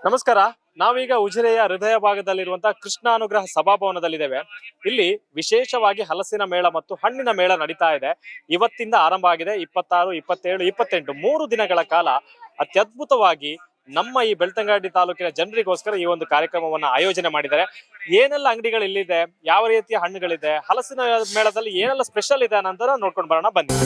ನಮಸ್ಕಾರ. ನಾವೀಗ ಉಜಿರೆಯ ಹೃದಯ ಭಾಗದಲ್ಲಿರುವಂತಹ ಕೃಷ್ಣ ಅನುಗ್ರಹ ಸಭಾಭವನದಲ್ಲಿದ್ದೇವೆ. ಇಲ್ಲಿ ವಿಶೇಷವಾಗಿ ಹಲಸಿನ ಮೇಳ ಮತ್ತು ಹಣ್ಣಿನ ಮೇಳ ನಡೀತಾ ಇದೆ. ಇವತ್ತಿಂದ ಆರಂಭ ಆಗಿದೆ. 26, 27, 28 3 ದಿನಗಳ ಕಾಲ ಅತ್ಯದ್ಭುತವಾಗಿ ನಮ್ಮ ಈ ಬೆಳ್ತಂಗಡಿ ತಾಲೂಕಿನ ಜನರಿಗೋಸ್ಕರ ಈ ಒಂದು ಕಾರ್ಯಕ್ರಮವನ್ನ ಆಯೋಜನೆ ಮಾಡಿದ್ದಾರೆ. ಏನೆಲ್ಲ ಅಂಗಡಿಗಳು ಇಲ್ಲಿದೆ, ಯಾವ ರೀತಿಯ ಹಣ್ಣುಗಳಿದೆ, ಹಲಸಿನ ಮೇಳದಲ್ಲಿ ಏನೆಲ್ಲ ಸ್ಪೆಷಲ್ ಇದೆ ಅನ್ನೋದನ್ನ ನೋಡ್ಕೊಂಡು ಬರೋಣ ಬನ್ನಿ.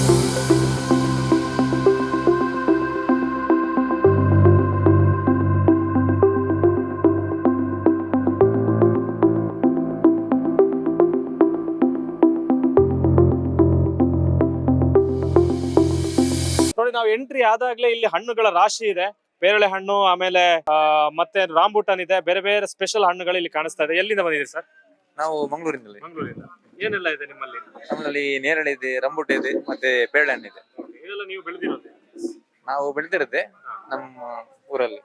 ನೋಡಿ, ನಾವು ಎಂಟ್ರಿ ಆದಾಗ್ಲೇ ಇಲ್ಲಿ ಹಣ್ಣುಗಳ ರಾಶಿ ಇದೆ. ಪೇರಳೆ ಹಣ್ಣು, ಆಮೇಲೆ ಮತ್ತೆ ರಾಂಬೂಟನ್ ಇದೆ. ಬೇರೆ ಬೇರೆ ಸ್ಪೆಷಲ್ ಹಣ್ಣುಗಳು ಇಲ್ಲಿ ಕಾಣಿಸ್ತಾ ಇದೆ. ಎಲ್ಲಿಂದ ಬಂದಿದೆ ಸರ್? ನಾವು ಮಂಗಳೂರಿನಲ್ಲಿ. ಮಂಗಳೂರಿಂದ. ಏನೆಲ್ಲ ಇದೆ ನಿಮ್ಮಲ್ಲಿ? ನಮ್ಮಲ್ಲಿ ನೇರಳೆ ಇದೆ, ರಂಬುಟೆ ಇದೆ, ಮತ್ತೆ ಪೇರಳೆ ಹಣ್ಣು ಇದೆ. ಇದೆಲ್ಲ ನೀವು ಬೆಳೆದಿರೋದು? ನಾವು ಬೆಳೆದಿರುತ್ತೆ ನಮ್ಮ ಊರಲ್ಲಿ.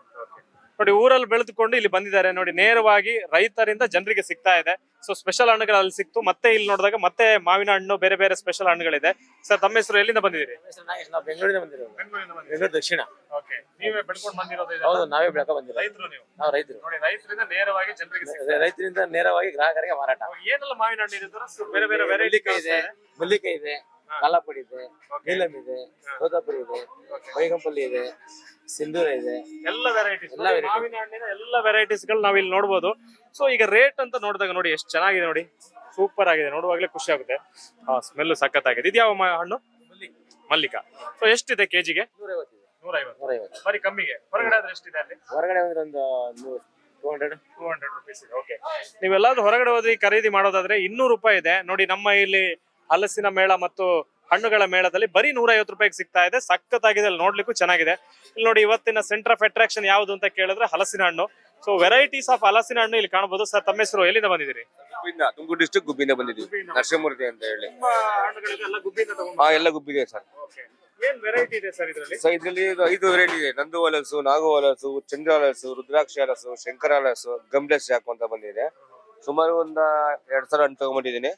ನೋಡಿ, ಊರಲ್ಲಿ ಬೆಳೆದುಕೊಂಡು ಇಲ್ಲಿ ಬಂದಿದ್ದಾರೆ. ನೋಡಿ, ನೇರವಾಗಿ ರೈತರಿಂದ ಜನರಿಗೆ ಸಿಗ್ತಾ ಇದೆ. ಸೊ ಸ್ಪೆಷಲ್ ಹಣ್ಣುಗಳು ಅಲ್ಲಿ ಸಿಕ್ತು. ಮತ್ತೆ ಇಲ್ಲಿ ನೋಡಿದಾಗ ಮತ್ತೆ ಮಾವಿನ ಹಣ್ಣು, ಬೇರೆ ಬೇರೆ ಸ್ಪೆಷಲ್ ಹಣ್ಣುಗಳಿದೆ. ಸರ್, ತಮ್ಮ ಹೆಸರು? ಎಲ್ಲಿಂದ ಬಂದಿದ್ದೀರಿ? ನಾವು ಬೆಂಗಳೂರಿಂದ ಬಂದಿರೋದು. ಬೆಂಗಳೂರು ದಕ್ಷಿಣ. ಓಕೆ, ನೀವೇ ಬೆಳ್ಕೊಂಡು ಬಂದಿರೋದು? ಹೌದು, ನಾವೇ ಬೆಳಕ ಬಂದಿರೋದು. ರೈತರು ನೀವು? ನಾವು ರೈತರು. ನೋಡಿ, ರೈತರಿಂದ ನೇರವಾಗಿ ಜನರಿಗೆ ಸಿಗ್ತಾ ಇದೆ. ರೈತರಿಂದ ನೇರವಾಗಿ ಗ್ರಾಹಕರಿಗೆ ಮಾರಾಟ. ಏನೆಲ್ಲ ಮಾವಿನ ಹಣ್ಣು ಇದೆ? ಬೇರೆ ಬೇರೆ ವೆರೈಟಿ ಇದೆ, ಮಲ್ಲಿಗೆ ಇದೆ, ಕಾಲಾಪುಡಿ ಇದೆ, ನೀಲಂ ಇದೆ, ತೋತಾಪುರಿ ಇದೆ, ಬೈಗಂಪಲ್ಲಿ ಇದೆ, ಸಿಂಧೂರ ಇದೆ, ಎಲ್ಲ ವೆರೈಟೀಸ್. ಮಾವಿನ ಹಣ್ಣಿನ ಎಲ್ಲ ವೆರೈಟೀಸ್ ಗಳು ನಾವ್ ಇಲ್ಲಿ ನೋಡಬಹುದು. ಸೊ ಈಗ ರೇಟ್ ಅಂತ ನೋಡಿದಾಗ ನೋಡಿ ಎಷ್ಟು ಚೆನ್ನಾಗಿದೆ. ನೋಡಿ, ಸೂಪರ್ ಆಗಿದೆ. ನೋಡುವಾಗ್ಲೇ ಖುಷಿ ಆಗುತ್ತೆ. ಸ್ಮೆಲ್ ಸಖತ್ತಾಗಿದೆ. ಇದು ಯಾವ ಹಣ್ಣು? ಮಲ್ಲಿಕಾ. ಸೊ ಎಷ್ಟಿದೆ ಕೆಜಿಗೆ? 150. ಬರೀ ಕಮ್ಮಿಗೆ. ಹೊರಗಡೆ ಆದ್ರೆ ಎಷ್ಟಿದೆ ಅಲ್ಲಿ? ಹೊರಗಡೆ ಅಂದ್ರೆ ಒಂದು 200 ರುಪೀಸ್ ಇದೆ. ಓಕೆ, ನೀವೆಲ್ಲಾದ್ರೂ ಹೊರಗಡೆ ಹೋಗಿ ಖರೀದಿ ಮಾಡೋದಾದ್ರೆ 200 ರೂಪಾಯಿ ಇದೆ. ನೋಡಿ, ನಮ್ಮ ಇಲ್ಲಿ ಹಲಸಿನ ಮೇಳ ಮತ್ತು ಹಣ್ಣುಗಳ ಮೇಳದಲ್ಲಿ ಬರೀ 150 ರೂಪಾಯಿಗೆ ಸಿಗ್ತಾ ಇದೆ. ಸಖತ್ತಾಗಿದೆ. ಅಲ್ಲಿ ನೋಡ್ಲಿಕ್ಕೂ ಚೆನ್ನಾಗಿದೆ. ಇಲ್ಲಿ ನೋಡಿ, ಇವತ್ತಿನ ಸೆಂಟರ್ ಆಫ್ ಅಟ್ರಾಕ್ಷನ್ ಯಾವುದು ಅಂತ ಕೇಳಿದ್ರೆ ಹಲಸಿನ ಹಣ್ಣು. ಸೊ ವೆರೈಟೀಸ್ ಆಫ್ ಹಲಸಿನ ಹಣ್ಣು ಇಲ್ಲಿ ಕಾಣಬಹುದು. ಸರ್, ತಮ್ಮ ಹೆಸರು? ಎಲ್ಲಿಂದ ಬಂದಿದ್ದೀರಿ? ತುಮಕೂರು ಡಿಸ್ಟ್ರಿಕ್ಟ್ ಗುಬ್ಬಿಯಿಂದ ಬಂದಿದ್ದೀವಿ. ನರಸಿಂಹಮೂರ್ತಿ ಅಂತ ಹೇಳಿ. ಎಲ್ಲ ಗುಬ್ಬಿದೆ ಸರ್. ಏನ್ ವೆರೈಟಿ ಇದೆ ಸರ್ ಇದರಲ್ಲಿ? ಸೊ ಇದ್ರಲ್ಲಿ 5 ವೆರೈಟಿ ಇದೆ. ನಂದು ಹಲಸು, ನಾಗು ಹಲಸು, ಚಂದ್ರ ಹಲಸು, ರುದ್ರಾಕ್ಷಿ ಹಲಸು, ಶಂಕರ ಹಲಸು, ಗಮ್ಲೆಸ್ ಜಾಕು ಅಂತ ಬಂದಿದೆ. ಸುಮಾರು 2,000 ಹಣ್ಣು ತಗೊಂಡ್ಬಂದಿದ್ದೀನಿ.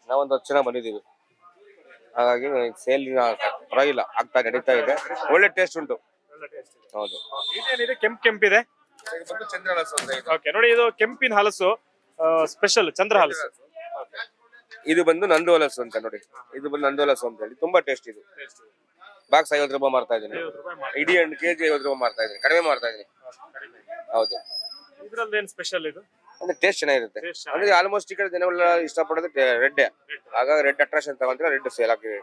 ನಾವೊಂದು 10 ಜನ ಬಂದಿದ್ದೀವಿ. ಹಾಗಾಗಿ ಸೇಲ್ ಪರವಾಗಿಲ್ಲ, ಆಗ್ತಾ ನಡೀತಾ ಇದೆ. ಒಳ್ಳೆ ಟೇಸ್ಟ್ ಉಂಟು. ಹೌದು. ಇದೇನಿದೆ? ಕೆಂಪಿದೆ. ಚಂದ್ರ ಹಲಸು ಅಂತ ಇದೆ. ಓಕೆ, ನೋಡಿ, ಇದು ಕೆಂಪಿನ ಹಲಸು, ಸ್ಪೆಷಲ್ ಚಂದ್ರ ಹಲಸು. ಇದು ಬಂದು ನಂದು ಹಲಸು ಅಂತ ನೋಡಿ. ಇದು ಬಂದು ನಂದು ಹಲಸು ಅಂತ ಹೇಳಿ ತುಂಬಾ ಟೇಸ್ಟ್. ಇದು ಬಾಕ್ಸ್ 50 ರೂಪಾಯಿ ಮಾರ್ತಾ ಇದ್ದೀನಿ. ಇಡೀ ಹಣ್ಣು ಕೆಜಿ 50 ರೂಪಾಯಿ ಮಾರ್ತಾ ಇದ್ದೀನಿ. ಕಡಿಮೆ ಮಾರ್ತಾ ಇದ್ದೀನಿ. ಹೌದು. ಇದ್ರಲ್ಲಿ ಏನ್ ಸ್ಪೆಷಲ್? ಇದು ಅಂದ್ರೆ ಟೇಸ್ಟ್ ಚೆನ್ನಾಗಿರುತ್ತೆ. ಅಂದ್ರೆ ಆಲ್ಮೋಸ್ಟ್ ಈ ಕಡೆ ಜನಗಳೆಲ್ಲ ಇಷ್ಟಪಡೋದು ರೆಡ್. ಹಾಗಾಗಿ ರೆಡ್ ಅಟ್ರಾಕ್ಷನ್ ತಗೊಂಡ್ರೆ ರೆಡ್ ಸೇಲ್ ಆಗ್ತಿದೆ.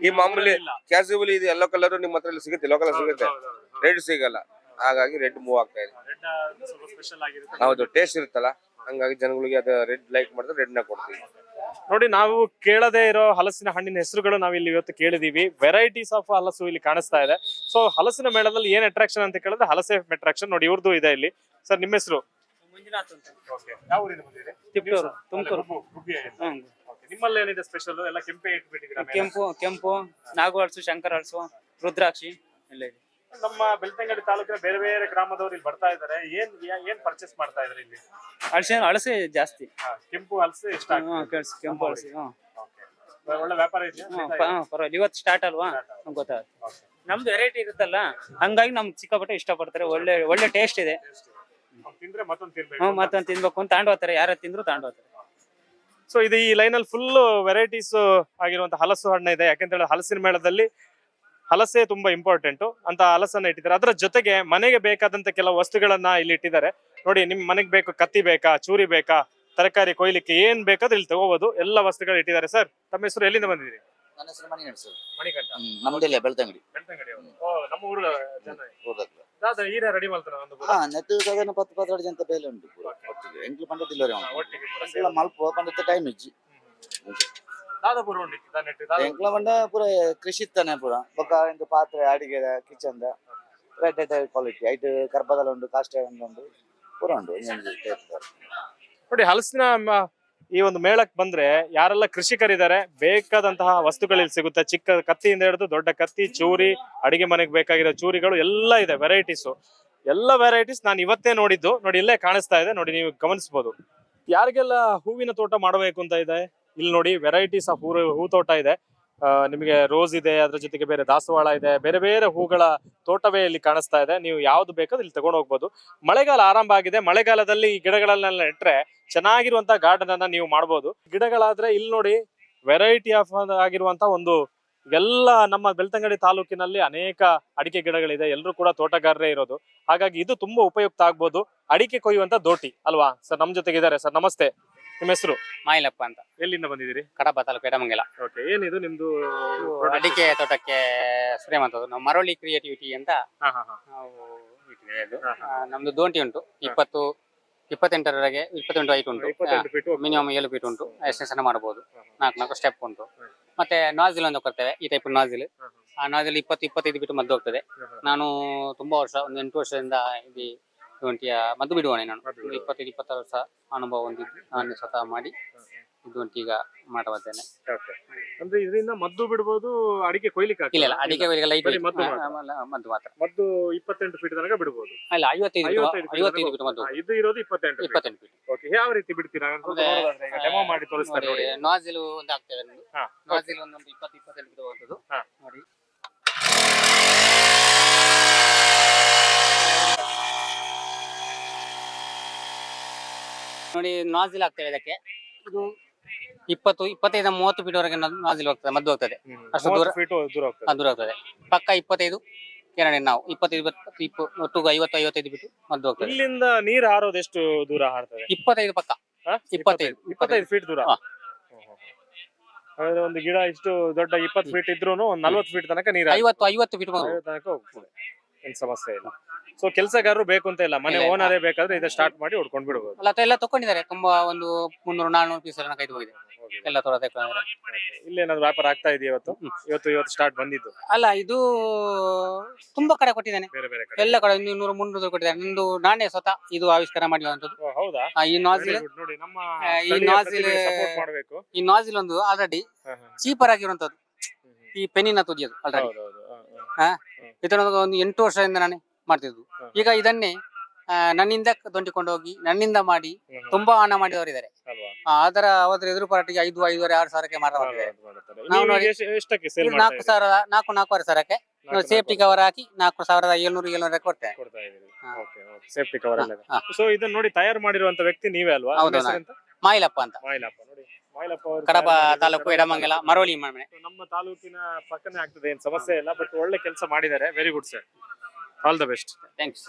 ಈ ಮಾಮೂಲಿ ಕ್ಯಾಸುವಲಿ ಇದು ಎಲ್ಲೋ ಕಲರ್ ನಿಮ್ಮ ಹತ್ರ ಸಿಗುತ್ತೆ, ಎಲ್ಲೋ ಕಲರ್ ಸಿಗುತ್ತೆ, ರೆಡ್ ಸಿಗಲ್ಲ. ಹಾಗಾಗಿ ರೆಡ್ ಮೂವ್ ಆಗ್ತಾ ಇದೆ. ಹೌದು, ಟೇಸ್ಟ್ ಇರುತ್ತಲ್ಲ, ಹಂಗಾಗಿ ಜನಗಳಿಗೆ ಅದು ರೆಡ್ ಲೈಕ್ ಮಾಡಿದ್ರೆ ರೆಡ್ ನ ಕೊಡ್ತೀವಿ. ನೋಡಿ, ನಾವು ಕೇಳದೇ ಇರೋ ಹಲಸಿನ ಹಣ್ಣಿನ ಹೆಸರುಗಳು ನಾವು ಇಲ್ಲಿ ಇವತ್ತು ಕೇಳಿದೀವಿ. ವೆರೈಟೀಸ್ ಆಫ್ ಹಲಸು ಇಲ್ಲಿ ಕಾಣಿಸ್ತಾ ಇದೆ. ಸೊ ಹಲಸಿನ ಮೇಳದಲ್ಲಿ ಏನ್ ಅಟ್ರಾಕ್ಷನ್ ಅಂತ ಕೇಳಿದ್ರೆ ಹಲಸೆ ಅಟ್ರಾಕ್ಷನ್. ನೋಡಿ, ಇವ್ರದ್ದು ಇದೆ ಇಲ್ಲಿ. ಸರ್, ನಿಮ್ಮ ಹೆಸರು? ಮಂಜುನಾಥ್ ಅಂತ. ಯಾವ ಊರಿಂದ ಬಂದಿದೆ? ತುಮಕೂರು. ನಿಮ್ಮಲ್ಲಿ ಏನಿದೆ ಸ್ಪೆಷಲ್? ಎಲ್ಲ ಕೆಂಪೆ ಇಟ್ಬಿಟ್ಟಿದ್ದೀರಾ? ಕೆಂಪು ನಾಗು ಹಲಸು, ಶಂಕರ ಹಲಸು, ರುದ್ರಾಕ್ಷಿ ಎಲ್ಲ ಇದೆ. ನಮ್ಮ ಬೆಳ್ತಂಗಡಿ ತಾಲೂಕಿನ ಬೇರೆ ಬೇರೆ ಗ್ರಾಮದವರು ಇಲ್ಲಿ ಬರ್ತಾ ಇದಾರೆ. ಏನ್ ಪರ್ಚೇಸ್ ಮಾಡ್ತಾ ಇದಾರೆ ಇಲ್ಲಿ? ಹಲಸೆ ಜಾಸ್ತಿ. ಕೆಂಪು ಹಲಸೆ ಎಷ್ಟು? ಕೆಂಪು ಹಲಸೆ ಒಳ್ಳೆ ವ್ಯಾಪಾರ ಇದೆಯಾ? ಪರವಾಗಿಲ್ಲ. ಇವತ್ತು ಸ್ಟಾರ್ಟ್ ಅಲ್ವಾ, ಗೊತ್ತಾಗುತ್ತೆ. ನಮ್ದು ವೆರೈಟಿ ಇರುತ್ತಲ್ಲ, ಹಂಗಾಗಿ ನಮ್ಗೆ ಸಿಕ್ಕಾಪಟ್ಟೆ ಇಷ್ಟಪಡ್ತಾರೆ. ಒಳ್ಳೆ ಟೇಸ್ಟ್ ಇದೆ. ತಿಂದ್ರೆ ಮತ್ತೊಂದು ತಿನ್ಬೇಕು ಅಂತ ತಾಂಡೋತಾರೆ. ಯಾರ ತಿಂದ್ರು ತಾಂಡೋತಾರೆ. ಸೊ ಇದು ಈ ಲೈನ್ ಅಲ್ಲಿ ಫುಲ್ ವೆರೈಟೀಸ್ ಆಗಿರುವಂತ ಹಲಸು ಹಣ್ಣು ಇದೆ. ಯಾಕೆಂತ ಹಲಸಿನ ಮೇಳದಲ್ಲಿ ಹಲಸೆ ತುಂಬಾ ಇಂಪಾರ್ಟೆಂಟ್ ಅಂತ ಹಲಸನ್ನ ಇಟ್ಟಿದ್ದಾರೆ. ಅದರ ಜೊತೆಗೆ ಮನೆಗೆ ಬೇಕಾದಂತ ಕೆಲವು ವಸ್ತುಗಳನ್ನ ಇಲ್ಲಿ ಇಟ್ಟಿದ್ದಾರೆ. ನೋಡಿ, ನಿಮ್ ಮನೆಗೆ ಬೇಕು, ಕತ್ತಿ ಬೇಕಾ, ಚೂರಿ ಬೇಕಾ, ತರಕಾರಿ ಕೊಯ್ಲಿಕ್ಕೆ ಏನ್ ಬೇಕಾದ್ರೂ ಇಲ್ಲಿ ತಗೋಬಹುದು. ಎಲ್ಲ ವಸ್ತುಗಳು ಇಟ್ಟಿದ್ದಾರೆ. ಸರ್, ತಮ್ಮ ಹೆಸರು? ಎಲ್ಲಿಂದ ಬಂದಿದ್ದೀರಿ? ನನ್ನ ಹೆಸರು ಮಣಿಕಂಠ ಸರ್. ಮಣಿಕಂಠ. ನಮ್ದಿಲ್ಲ ಬೆಳ್ತಂಗಡಿ. ನಮ್ಮ ಊರ ಜನ ಈರ ರೆಡಿ ಮಾಡ್ತಾರೆ. ನೆಟ್ಟು ಸಾಧಾರಣ 10-12 ಜನ ಬೇಲೆ ಉಂಟು. ಒಟ್ಟಿಗೆ ಎಂಕ್ಲು ಪಂಡತಿಲ್ಲ ಮಲ್ಪ ಪಂಡತ ಟೈಮ್ ಇಜ್ಜಿ ಎಂಕ್ಲ ಪಂಡ ಪೂರ ಕೃಷಿ ತಾನೆ ಪೂರ ಬೊಕ್ಕ ಇಂದು ಪಾತ್ರೆ ಅಡಿಗೆ ಕಿಚನ್ ರೆಡ್ ಕ್ವಾಲಿಟಿ ಐಟ್ ಕರ್ಬದಲ ಉಂಟು, ಕಾಸ್ಟ್ ಉಂಟು, ಪೂರ ಉಂಟು. ನೋಡಿ, ಹಲಸಿನ ಈ ಒಂದು ಮೇಳಕ್ಕೆ ಬಂದ್ರೆ ಯಾರೆಲ್ಲ ಕೃಷಿಕರಿದ್ದಾರೆ ಬೇಕಾದಂತಹ ವಸ್ತುಗಳು ಇಲ್ಲಿ ಸಿಗುತ್ತೆ. ಚಿಕ್ಕ ಕತ್ತಿಯಿಂದ ಹಿಡಿದು ದೊಡ್ಡ ಕತ್ತಿ, ಚೂರಿ, ಅಡಿಗೆ ಮನೆಗೆ ಬೇಕಾಗಿರೋ ಚೂರಿಗಳು ಎಲ್ಲ ಇದೆ. ವೆರೈಟೀಸು ಎಲ್ಲ ವೆರೈಟೀಸ್ ನಾನು ಇವತ್ತೇ ನೋಡಿದ್ದು. ನೋಡಿ, ಇಲ್ಲೇ ಕಾಣಿಸ್ತಾ ಇದೆ. ನೋಡಿ, ನೀವು ಗಮನಿಸಬಹುದು. ಯಾರಿಗೆಲ್ಲ ಹೂವಿನ ತೋಟ ಮಾಡಬೇಕು ಅಂತ ಇದೆ, ಇಲ್ಲಿ ನೋಡಿ ವೆರೈಟೀಸ್ ಆಫ್ ಹೂ ತೋಟ ಇದೆ. ನಿಮಗೆ ರೋಸ್ ಇದೆ, ಅದ್ರ ಜೊತೆಗೆ ಬೇರೆ ದಾಸವಾಳ ಇದೆ, ಬೇರೆ ಬೇರೆ ಹೂಗಳ ತೋಟವೇ ಇಲ್ಲಿ ಕಾಣಿಸ್ತಾ ಇದೆ. ನೀವು ಯಾವ್ದು ಬೇಕಾದ್ರೂ ಇಲ್ಲಿ ತಗೊಂಡು ಹೋಗ್ಬೋದು. ಮಳೆಗಾಲ ಆರಂಭ ಆಗಿದೆ. ಮಳೆಗಾಲದಲ್ಲಿ ಈ ಗಿಡಗಳನ್ನೆಲ್ಲ ನೆಟ್ರೆ ಚೆನ್ನಾಗಿರುವಂತ ಗಾರ್ಡನ್ ಅನ್ನ ನೀವು ಮಾಡ್ಬೋದು. ಗಿಡಗಳಾದ್ರೆ ಇಲ್ಲಿ ನೋಡಿ ವೆರೈಟಿ ಆಫ್ ಆಗಿರುವಂತ ಒಂದು ಎಲ್ಲ ನಮ್ಮ ಬೆಳ್ತಂಗಡಿ ತಾಲೂಕಿನಲ್ಲಿ ಅನೇಕ ಅಡಿಕೆ ಗಿಡಗಳಿದೆ. ಎಲ್ಲರೂ ಕೂಡ ತೋಟಗಾರರೇ ಇರೋದು. ಹಾಗಾಗಿ ಇದು ತುಂಬಾ ಉಪಯುಕ್ತ ಆಗ್ಬೋದು. ಅಡಿಕೆ ಕೊಯ್ಯುವಂತ ದೋಟಿ ಅಲ್ವಾ ಸರ್? ನಮ್ ಜೊತೆಗಿದ್ದಾರೆ ಸರ್. ನಮಸ್ತೆ, ನಿಮ್ಮ ಹೆಸರು? ಮಾಯಿಲಪ್ಪ ಅಂತ, ಎಲ್ಲಿಂದ ಬಂದಿದ್ದೀರಿ? ಕಡಪ ತಾಲೂಕು ಎಡಮಂಗಲ. ಓಕೆ, ಏನಿದು ನಿಮ್ದು ಅಡಿಕೆ ತೋಟಕ್ಕೆ ಸ್ಪ್ರೇ ಮಾಡೋದು. ನಾವು ಮರಳಿ ಕ್ರಿಯೇಟಿವಿಟಿ ಅಂತ ನಾವು ಇಟ್ಟಿದ್ದೇವೆ. ಅದು ನಮ್ದು ದೋಂಟಿ ಉಂಟು. 28ರವರೆಗೆ 28 ಹೈಟ್ ಉಂಟು. 28 feet ಮಿನಿಮಮ್ 7 ಫೀಟ್ ಉಂಟು. ಎಕ್ಸ್ಟೆನ್ಷನ್ ಮಾಡಬಹುದು. 4 ಸ್ಟೆಪ್ ಉಂಟು. ಮತ್ತೆ ನಾಜಿಲ್ ಒಂದು ಕೊಡ್ತೇವೆ, ಈ ಟೈಪ್ ನಾಜಿಲ್. ಆ ನಾಜಿಲ್ 20-25 ಫೀಟ್ ಮದ್ದು ಹೋಗ್ತದೆ. ನಾನು ತುಂಬಾ ವರ್ಷ, ಒಂದು 8 ವರ್ಷದಿಂದ ಇದು ದೋಂಟಿಯ ಮದ್ದು ಬಿಡುವಣೆ. ನಾನು 25-26 ವರ್ಷ ಅನುಭವ ಹೊಂದಿದ್ದು ನಾನು ಸ್ವತಃ ಮಾಡಿ ದೋಂಟಿ ಈಗ ಮಾಡಬದ್ದೇನೆ. ಅಂದ್ರೆ ಇದರಿಂದ ಮದ್ದು ಬಿಡಬಹುದು, ಅಡಿಕೆ ಕೊಯ್ಲಿಕ್ಕೆ ಇಲ್ಲ ಇಲ್ಲ, ಅಡಿಕೆ ಲೈಟ್ ಮದ್ದು ಮದ್ದು ಮಾತ್ರ. ಮದ್ದು 28 ಫೀಟ್ ತನಕ ಬಿಡಬಹುದು. ಅಲ್ಲ, 55 ಫೀಟ್ ಮದ್ದು. ಇದು ಇರೋದು 28 ಫೀಟ್. ಓಕೆ, ಯಾವ ರೀತಿ ಬಿಡ್ತೀರಾ? ಡೆಮೋ ಮಾಡಿ ತೋರಿಸ್ತಾರೆ ನೋಡಿ. ನಾಜಿಲ್ ಒಂದು ಆಗ್ತದೆ. ನಾಜಿಲ್ ಒಂದು 20-25 ಫೀಟ್ ಹೋಗ್ತದೆ ನೋಡಿ. ನೋಡಿ ನಾಜಿಲ್ ಆಗ್ತೇವೆ ಇದಕ್ಕೆ. ಇದು 20-25-30 ಫೀಟ್ ವರೆಗೆ ನಾಜಿಲ್ ಹೋಗ್ತದೆ, ಮದ್ದು ಹೋಗ್ತದೆ. ಅಷ್ಟು ದೂರ ದೂರ ಹೋಗ್ತದೆ. ಪಕ್ಕ 25 ಕೆರಡೆ ನಾವು 25 ಒಟ್ಟು 50-55 ಫೀಟ್ ಮದ್ದು ಹೋಗ್ತದೆ. ಇಲ್ಲಿಂದ ನೀರು ಹಾರೋದು ಎಷ್ಟು ದೂರ ಹಾರ್ತದೆ? 25 ಪಕ್ಕ 25 ಫೀಟ್ ದೂರ. ಹಾಗಾದ್ರೆ ಒಂದು ಗಿಡ ಇಷ್ಟು ದೊಡ್ಡ 20 ಫೀಟ್ ಇದ್ರೂ 40 ಫೀಟ್ ತನಕ ನೀರು 50 ಫೀಟ್ ತನಕ ಹೋಗ್ತದೆ. ಏನ್ ಸಮಸ್ಯೆ ಇಲ್ಲ. ಸೊ ಕೆಲಸಗಾರರು ಬೇಕು ಅಂತ ಇಲ್ಲ, ಮನೆ ಓನರೇ ಬೇಕಾದ್ರೆ ಇದು ಸ್ಟಾರ್ಟ್ ಮಾಡಿ ಹೊಡ್ಕೊಂಡು ಬಿಡಬಹುದು. ಅಲ್ಲ, ಎಲ್ಲ ತಕೊಂಡಿದ್ದಾರೆ. ತುಂಬಾ ಒಂದು 300-400 ಪೀಸ್ ಎಲ್ಲ ಕೈದು ಹೋಗಿದೆ. ಎಲ್ಲ ತೋರ ತಗೊಂಡ್ರೆ. ಇಲ್ಲೇನಾದ್ರು ವ್ಯಾಪಾರ ಆಗ್ತಾ ಇದೆಯಾ ಇವತ್ತು ಸ್ಟಾರ್ಟ್ ಬಂದಿದ್ದು? ಅಲ್ಲ, ಇದು ತುಂಬಾ ಕಡೆ ಕೊಟ್ಟಿದ್ದಾನೆ. ಬೇರೆ ಬೇರೆ ಕಡೆ ಎಲ್ಲ ಕಡೆ 200-300 ಕೊಟ್ಟಿದ್ದಾರೆ. ನಂದು ನಾನೇ ಸ್ವತಃ ಇದು ಆವಿಷ್ಕಾರ ಮಾಡಿರುವಂತದ್ದು. ಹೌದಾ? ಈ ನಾಜಿಲ್ ನೋಡಿ, ನಮ್ಮ ಈ ನಾಜಿಲ್ ಸಪೋರ್ಟ್ ಮಾಡಬೇಕು. ಈ ನಾಜಿಲ್ ಒಂದು ಆಲ್ರೆಡಿ ಚೀಪರ್ ಆಗಿರುವಂತದ್ದು. ಈ ಪೆನ್ನಿನ ತುದಿಯದು ಆಲ್ರೆಡಿ. ಇದನ್ನ ಒಂದು 8 ವರ್ಷದಿಂದ ನಾನೇ ಮಾಡ್ತಿದ್ದು. ಈಗ ಇದನ್ನೇ ನನ್ನಿಂದ ದೊಂಟಿಕೊಂಡು ಹೋಗಿ ನನ್ನಿಂದ ಮಾಡಿ ತುಂಬಾ ಹಣ ಮಾಡಿದವರಿದ್ದಾರೆ. ಅದರ ಎದುರು ಪಾರ್ಟಿಗೆ 5-5.5 ಸಾವಿರಕ್ಕೆ ಮಾರಾಟ. ನಾವು ನೋಡಿ 4,000-4,500 ಸಾವಿರಕ್ಕೆ ಸೇಫ್ಟಿ ಕವರ್ ಹಾಕಿ 4,700 ಕೊಡ್ತೇನೆ. ಸೇಫ್ಟಿ ಕವರ್ ಎಲ್ಲ. ಸೊ ಇದನ್ನ ನೋಡಿ ತಯಾರು ಮಾಡಿರುವಂತ ವ್ಯಕ್ತಿ ನೀವೇ ಅಲ್ವಾ? ಮಾಯಿಲಪ್ಪ ಅಂತ, ನೋಡಿ ಮಾಯಿಲಪ್ಪ ಅವರು ಕಡಪ ತಾಲೂಕು ಎಡಮಂಗಲ, ಮರಳಿ ಮನೆ. ನಮ್ಮ ತಾಲೂಕಿನ ಪಕ್ಕನೇ ಆಗ್ತದೆ, ಏನ್ ಸಮಸ್ಯೆ ಇಲ್ಲ. ಬಟ್ ಒಳ್ಳೆ ಕೆಲಸ ಮಾಡಿದ್ದಾರೆ. Very good sir, all the best. Thanks.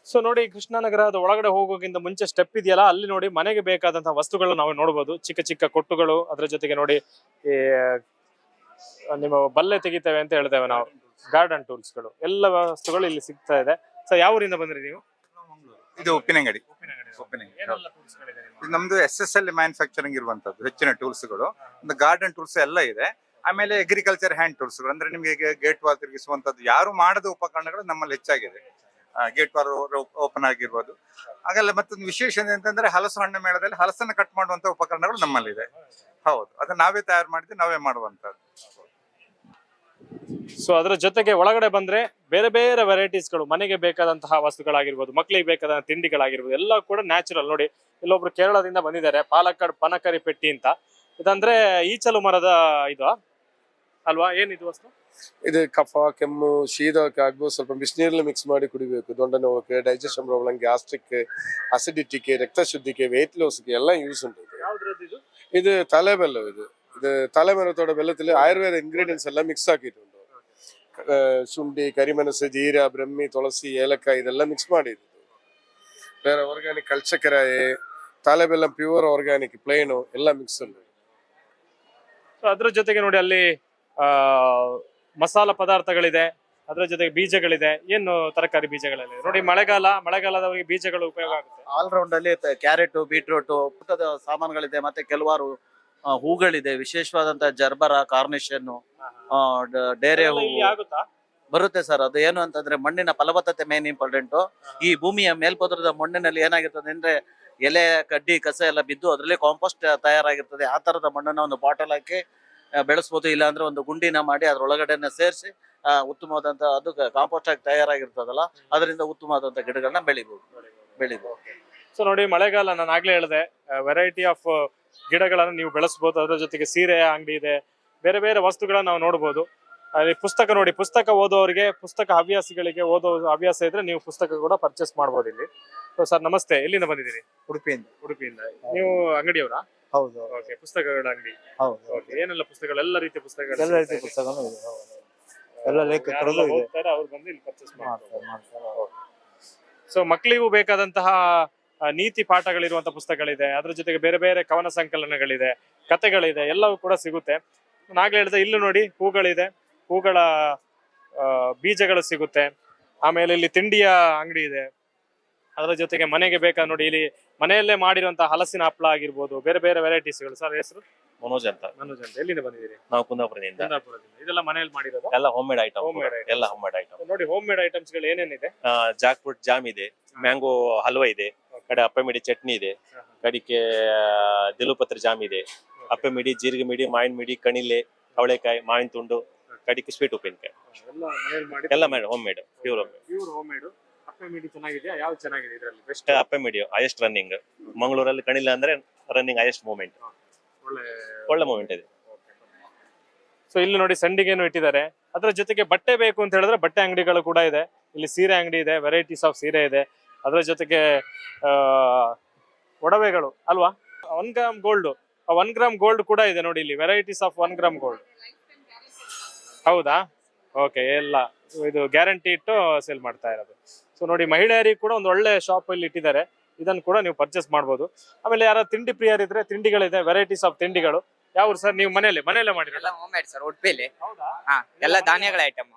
So ನೋಡಿ, ಕೃಷ್ಣನಗರದ ಒಳಗಡೆ ಹೋಗೋಕ್ಕಿಂತ ಮುಂಚೆ ಸ್ಟೆಪ್ ಇದೆಯಲ್ಲ, ಅಲ್ಲಿ ನೋಡಿ ಮನೆಗೆ ಬೇಕಾದಂತಹ ವಸ್ತುಗಳನ್ನ ನಾವು ನೋಡಬಹುದು. ಚಿಕ್ಕ ಚಿಕ್ಕ ಕೊಟ್ಟುಗಳು, ಅದ್ರ ಜೊತೆಗೆ ನೋಡಿ ಈ ನಿಮ್ಮ ಬಲ್ಲೆ ತೆಗಿತೇವೆ ಅಂತ ಹೇಳ್ತೇವೆ ನಾವು, ಗಾರ್ಡನ್ ಟೂಲ್ಸ್ ಗಳು, ಎಲ್ಲ ವಸ್ತುಗಳು ಇಲ್ಲಿ ಸಿಗ್ತಾ ಇದೆ. ಸೊ ಯಾವ ಊರಿಂದ ಬಂದ್ರಿ ನೀವು? ಇದು ಉಪ್ಪಿನಂಗಡಿ. ನಮ್ದು SSL ಮ್ಯಾನುಫ್ಯಾಕ್ಚರಿಂಗ್ ಇರುವಂತದ್ದು ಹೆಚ್ಚಿನ ಟೂಲ್ಸ್ಗಳು. ಒಂದು ಗಾರ್ಡನ್ ಟೂಲ್ಸ್ ಎಲ್ಲ ಇದೆ. ಆಮೇಲೆ ಅಗ್ರಿಕಲ್ಚರ್ ಹ್ಯಾಂಡ್ ಟೂಲ್ಸ್ಗಳು, ಅಂದ್ರೆ ನಿಮಗೆ ಗೇಟ್ ವಾಲ್ ತಿರುಗಿಸುವಂತದ್ದು ಯಾರು ಮಾಡದ ಉಪಕರಣಗಳು ನಮ್ಮಲ್ಲಿ ಹೆಚ್ಚಾಗಿದೆ. ಗೇಟ್ ವಾಲ್ ಓಪನ್ ಆಗಿರ್ಬೋದು. ಹಾಗಲ್ಲ ಮತ್ತೊಂದು ವಿಶೇಷ ಏನಂತಂದ್ರೆ ಹಲಸು ಹಣ್ಣು ಮೇಳದಲ್ಲಿ ಹಲಸನ್ನು ಕಟ್ ಮಾಡುವಂತ ಉಪಕರಣಗಳು ನಮ್ಮಲ್ಲಿದೆ. ಹೌದು, ಅದನ್ನ ನಾವೇ ತಯಾರು ಮಾಡಿದ್ದು, ನಾವೇ ಮಾಡುವಂತದ್ದು. ಸೊ ಅದರ ಜೊತೆಗೆ ಒಳಗಡೆ ಬಂದ್ರೆ ಬೇರೆ ಬೇರೆ ವೆರೈಟೀಸ್ಗಳು, ಮನೆಗೆ ಬೇಕಾದಂತಹ ವಸ್ತುಗಳಾಗಿರ್ಬೋದು, ಮಕ್ಕಳಿಗೆ ಬೇಕಾದ ತಿಂಡಿಗಳಾಗಿರ್ಬೋದು, ಎಲ್ಲ ಕೂಡ ನ್ಯಾಚುರಲ್. ನೋಡಿ, ಇಲ್ಲೊಬ್ರು ಕೇರಳದಿಂದ ಬಂದಿದ್ದಾರೆ, ಪಾಲಕ್ಕಾಡ್ ಪನಕರಿ ಪೆಟ್ಟಿ ಅಂತ. ಇದಂದ್ರೆ ಈಚಲು ಮರದ ಇದು ಅಲ್ವಾ? ಏನಿದು ವಸ್ತು? ಇದು ಕಫ, ಕೆಮ್ಮು, ಶೀತಕ್ಕೆ ಆಗ್ಬೋದು. ಸ್ವಲ್ಪ ಬಿಸಿನೀರಲ್ಲಿ ಮಿಕ್ಸ್ ಮಾಡಿ ಕುಡಿಬೇಕು. ದೊಡ್ಡ ನೋವಕ್ಕೆ, ಡೈಜೆಷನ್ ಪ್ರಾಬ್ಲಮ್, ಗ್ಯಾಸ್ಟ್ರಿಕ್, ಅಸಿಡಿಟಿಗೆ, ರಕ್ತ ಶುದ್ಧಿಗೆ, ವೆಯ್ಟ್ ಲಾಸ್ಗೆ ಎಲ್ಲ ಯೂಸ್ ಉಂಟು. ಇದು ತಲೆಬೆಲ್ಲ. ಇದು ತಲೆಮರತೋಡ ಬೆಲ್ಲದಲ್ಲಿ ಆಯುರ್ವೇದ ಇಂಗ್ರೀಡಿಯೆಂಟ್ಸ್ ಎಲ್ಲ ಮಿಕ್ಸ್ ಆಗಿಟ್ಟು, ಶುಂಠಿ, ಕರಿಮೆಣಸು, ಜೀರಾ, ಬ್ರಹ್ಮಿ, ತುಳಸಿ, ಏಲಕ್ಕಾಯಿ ಇದೆಲ್ಲ ಮಿಕ್ಸ್ ಮಾಡಿದ್ದು. ಬೇರೆ ಆರ್ಗ್ಯಾನಿಕ್ ಕಲ್ಚಕರಾಯಿ, ತಲೆಬೆಲ್ಲ ಪ್ಯೂರ್ ಆರ್ಗ್ಯಾನಿಕ್ ಪ್ಲೇನು ಎಲ್ಲ ಮಿಕ್ಸ್ ಉಂಟು. ಅದ್ರ ಜೊತೆಗೆ ನೋಡಿ ಅಲ್ಲಿ ಮಸಾಲ ಪದಾರ್ಥಗಳಿದೆ, ಅದ್ರ ಜೊತೆಗೆ ಬೀಜಗಳಿದೆ. ಏನು ತರಕಾರಿ ಬೀಜಗಳಲ್ಲಿ ನೋಡಿ, ಮಳೆಗಾಲದವರಿಗೆ ಬೀಜಗಳು ಉಪಯೋಗ ಆಗುತ್ತೆ. ಆಲ್ರೌಂಡ್ ಅಲ್ಲಿ ಕ್ಯಾರೆಟ್, ಬೀಟ್ರೂಟ್, ಊಟದ ಸಾಮಾನುಗಳಿದೆ. ಮತ್ತೆ ಕೆಲವಾರು ಹೂಗಳಿದೆ, ವಿಶೇಷವಾದಂತಹ ಜರ್ಬರ, ಕಾರ್ನೇಷನ್, ಡೇರೆ ಹೂ ಬರುತ್ತೆ ಸರ್. ಅದು ಏನು ಅಂತಂದ್ರೆ ಮಣ್ಣಿನ ಫಲವತ್ತತೆ ಮೇನ್ ಇಂಪಾರ್ಟೆಂಟ್. ಈ ಭೂಮಿಯ ಮೇಲ್ಪದರದ ಮಣ್ಣಿನಲ್ಲಿ ಏನಾಗಿರ್ತದೆ ಅಂದ್ರೆ ಎಲೆ, ಕಡ್ಡಿ, ಕಸ ಎಲ್ಲ ಬಿದ್ದು ಅದರಲ್ಲಿ ಕಾಂಪೋಸ್ಟ್ ತಯಾರಾಗಿರ್ತದೆ. ಆ ತರದ ಮಣ್ಣನ್ನ ಒಂದು ಬಾಟಲ್ ಹಾಕಿ ಬೆಳೆಸ್ಬೋದು. ಇಲ್ಲ ಅಂದ್ರೆ ಒಂದು ಗುಂಡಿನ ಮಾಡಿ ಅದ್ರೊಳಗಡೆನೆ ಸೇರಿಸಿ ಉತ್ತಮವಾದಂತ ಅದು ಕಾಂಪೋಸ್ಟ್ ಆಗಿ ತಯಾರಾಗಿರ್ತದಲ್ಲ, ಅದರಿಂದ ಉತ್ತಮವಾದಂತ ಗಿಡಗಳನ್ನ ಬೆಳಿಬಹುದು. ಸೊ ನೋಡಿ, ಮಳೆಗಾಲ ನಾನು ಆಗ್ಲೇ ಹೇಳಿದೆ, ವೆರೈಟಿ ಆಫ್ ಗಿಡಗಳನ್ನು ನೀವು ಬೆಳೆಸಬಹುದು. ಅದರ ಜೊತೆಗೆ ಸೀರೆ ಅಂಗಡಿ ಇದೆ, ಬೇರೆ ಬೇರೆ ವಸ್ತುಗಳನ್ನ ನಾವು ನೋಡ್ಬೋದು. ಅಲ್ಲಿ ಪುಸ್ತಕ ನೋಡಿ, ಪುಸ್ತಕ ಓದೋರಿಗೆ, ಪುಸ್ತಕ ಹವ್ಯಾಸಿಗಳಿಗೆ, ಓದೋ ಹವ್ಯಾಸ ಇದ್ರೆ ನೀವು ಪುಸ್ತಕ ಕೂಡ ಪರ್ಚೇಸ್ ಮಾಡ್ಬೋದು ಇಲ್ಲಿ. ಸರ್ ನಮಸ್ತೆ, ಎಲ್ಲಿಂದ ಬಂದಿದ್ದೀರಿ? ಉಡುಪಿಯಿಂದ. ಉಡುಪಿಯಿಂದ. ನೀವು ಅಂಗಡಿಯವರಾ? ಹೌದು. ಓಕೆ, ಪುಸ್ತಕಗಳ ಅಂಗಡಿ. ಹೌದು. ಓಕೆ, ಏನೆಲ್ಲ ಪುಸ್ತಕಗಳು? ಎಲ್ಲ ರೀತಿಯ ಪುಸ್ತಕಗಳು, ಎಲ್ಲ ರೀತಿಯ ಪುಸ್ತಕನೂ ಇದೆ. ಹೌದು. ಎಲ್ಲ ಲೇಖಕರಲ್ಲೂ ಇದೆ. ಹೋಗ್ತಾರೆ, ಅವ್ರು ಬಂದು ಇಲ್ಲಿ ಪರ್ಚೇಸ್ ಮಾಡ್ತಾರೆ. ಮಾಡ್ತಾರೆ. ಸೊ ಮಕ್ಕಳಿಗೂ ಬೇಕಾದಂತಹ ನೀತಿ ಪಾಠಗಳಿರುವಂತಹ ಪುಸ್ತಕಗಳಿದೆ. ಅದ್ರ ಜೊತೆಗೆ ಬೇರೆ ಬೇರೆ ಕವನ ಸಂಕಲನಗಳಿದೆ, ಕಥೆಗಳಿದೆ, ಎಲ್ಲವೂ ಕೂಡ ಸಿಗುತ್ತೆ. ನಾಗ್ಲೇ ಹೇಳಿದೆ, ಇಲ್ಲೂ ನೋಡಿ ಹೂಗಳಿದೆ, ಹೂಗಳ ಬೀಜಗಳು ಸಿಗುತ್ತೆ. ಆಮೇಲೆ ಇಲ್ಲಿ ತಿಂಡಿಯ ಅಂಗಡಿ ಇದೆ. ಅದರ ಜೊತೆಗೆ ಮನೆಗೆ ಬೇಕಾದ ನೋಡಿ, ಇಲ್ಲಿ ಮನೆಯಲ್ಲೇ ಮಾಡಿರುವಂತಹ ಹಲಸಿನ ಹಪ್ಪಳ ಆಗಿರ್ಬೋದು, ಬೇರೆ ಬೇರೆ ವೆರೈಟೀಸ್ಗಳು. ಸರ್ ಹೆಸರು? ಮನೋಜ್ ಅಂತ. ಮನೋಜ್ ಅಂತ. ಎಲ್ಲಿಂದ ಬಂದಿದ್ದೀರಿ? ನಾವು ಕುಂದಾಪುರದಿಂದ. ಕುಂದಾಪುರದಿಂದ. ಇದೆಲ್ಲ ಮನೆಯಲ್ಲಿ ಮಾಡಿರೋದು? ಎಲ್ಲ home made item. Homemade items. ಎಲ್ಲ ಹೋಮ್ ಮೇಡ್ ಐಟಮ್. ನೋಡಿ, ಹೋಮ್ ಮೇಡ್ ಐಟಮ್ಸ್ ಗಳು ಏನೇನಿದೆ? ಜಾಕ್ ಫ್ರೂಟ್ ಜಾಮ್ ಇದೆ, ಮ್ಯಾಂಗೋ ಹಲ್ವಾ ಇದೆ, ಕಡೆ ಅಪ್ಪೆ ಮಿಡಿ ಚಟ್ನಿ ಇದೆ, ಕಡಿಕೆ ದಿಲುಪತ್ರ ಜಾಮ್ ಇದೆ, ಅಪ್ಪೆ ಮಿಡಿ, ಜೀರಿಗೆ ಮಿಡಿ, ಮಾವಿನ ಮಿಡಿ, ಕಣಿಲೆ, ಅವಳೆಕಾಯಿ, ಮಾವಿನ ತುಂಡು, ಕಡಿಕೆ ಸ್ವೀಟ್ ಉಪ್ಪಿನಕಾಯಿ, ಎಲ್ಲ ಮನೆಯಲ್ಲಿ ಮಾಡಿ. ಎಲ್ಲ made home made, pure home made. Pure home made. ಅಪ್ಪೆ ಮಿಡಿ ಚೆನ್ನಾಗಿದೆಯಾ? ಯಾವ್ದು ಚೆನ್ನಾಗಿದೆ ಇದರಲ್ಲಿ? ಬೆಸ್ಟ್ ಅಪ್ಪೆ ಮಿಡಿ ಹೈಯೆಸ್ಟ್ ರನ್ನಿಂಗ್ ಮಂಗಳೂರಲ್ಲಿ. ಕಣಿಲೆ ಅಂದ್ರೆ ರನ್ನಿಂಗ್ ಹೈಯೆಸ್ಟ್ ಮೂವ್ಮೆಂಟ್, ಒಳ್ಳೆ ಮೂವ್ಮೆಂಟ್ ಇದೆ. ಸೊ ಇಲ್ಲಿ ನೋಡಿ ಸಂಡಿಗೆನು ಇಟ್ಟಿದ್ದಾರೆ. ಅದರ ಜೊತೆಗೆ ಬಟ್ಟೆ ಬೇಕು ಅಂತ ಹೇಳಿದ್ರೆ ಬಟ್ಟೆ ಅಂಗಡಿಗಳು ಕೂಡ ಇದೆ. ಇಲ್ಲಿ ಸೀರೆ ಅಂಗಡಿ ಇದೆ, ವೆರೈಟೀಸ್ ಆಫ್ ಸೀರೆ ಇದೆ. ಅದರ ಜೊತೆಗೆ ಒಡವೆಗಳು ಅಲ್ವಾ, 1 ಗ್ರಾಮ್ ಗೋಲ್ಡ್, 1 ಗ್ರಾಮ್ ಗೋಲ್ಡ್ ಕೂಡ ಇದೆ ನೋಡಿ ಇಲ್ಲಿ. Varieties of 1 gram gold. ಹೌದಾ? ಓಕೆ, ಎಲ್ಲ ಇದು ಗ್ಯಾರಂಟಿ ಇಟ್ಟು ಸೇಲ್ ಮಾಡ್ತಾ ಇರೋದು. ಸೊ ನೋಡಿ, ಮಹಿಳೆಯರಿಗೆ ಕೂಡ ಒಂದು ಒಳ್ಳೆ ಶಾಪ್ ಇಲ್ಲಿ ಇಟ್ಟಿದ್ದಾರೆ. ಇದನ್ನು ಕೂಡ ನೀವು ಪರ್ಚೇಸ್ ಮಾಡ್ಬೋದು. ಆಮೇಲೆ ಯಾರ ತಿಂಡಿ ಪ್ರಿಯರಿದ್ರೆ ತಿಂಡಿಗಳಿದೆ, ವೆರೈಟೀಸ್ ಆಫ್ ತಿಂಡಿಗಳು. ಯಾವ ಸರ್ ನೀವು ಮನೆಯಲ್ಲೇ ಮಾಡಿರೋದು? ಎಲ್ಲ ಹೋಮ್ ಮೇಡ್ ಸರ್, ಉಡುಪಿಲಿ. ಹೌದಾ? ಹಾ, ಎಲ್ಲ ಧಾನ್ಯಗಳ ಐಟಮ್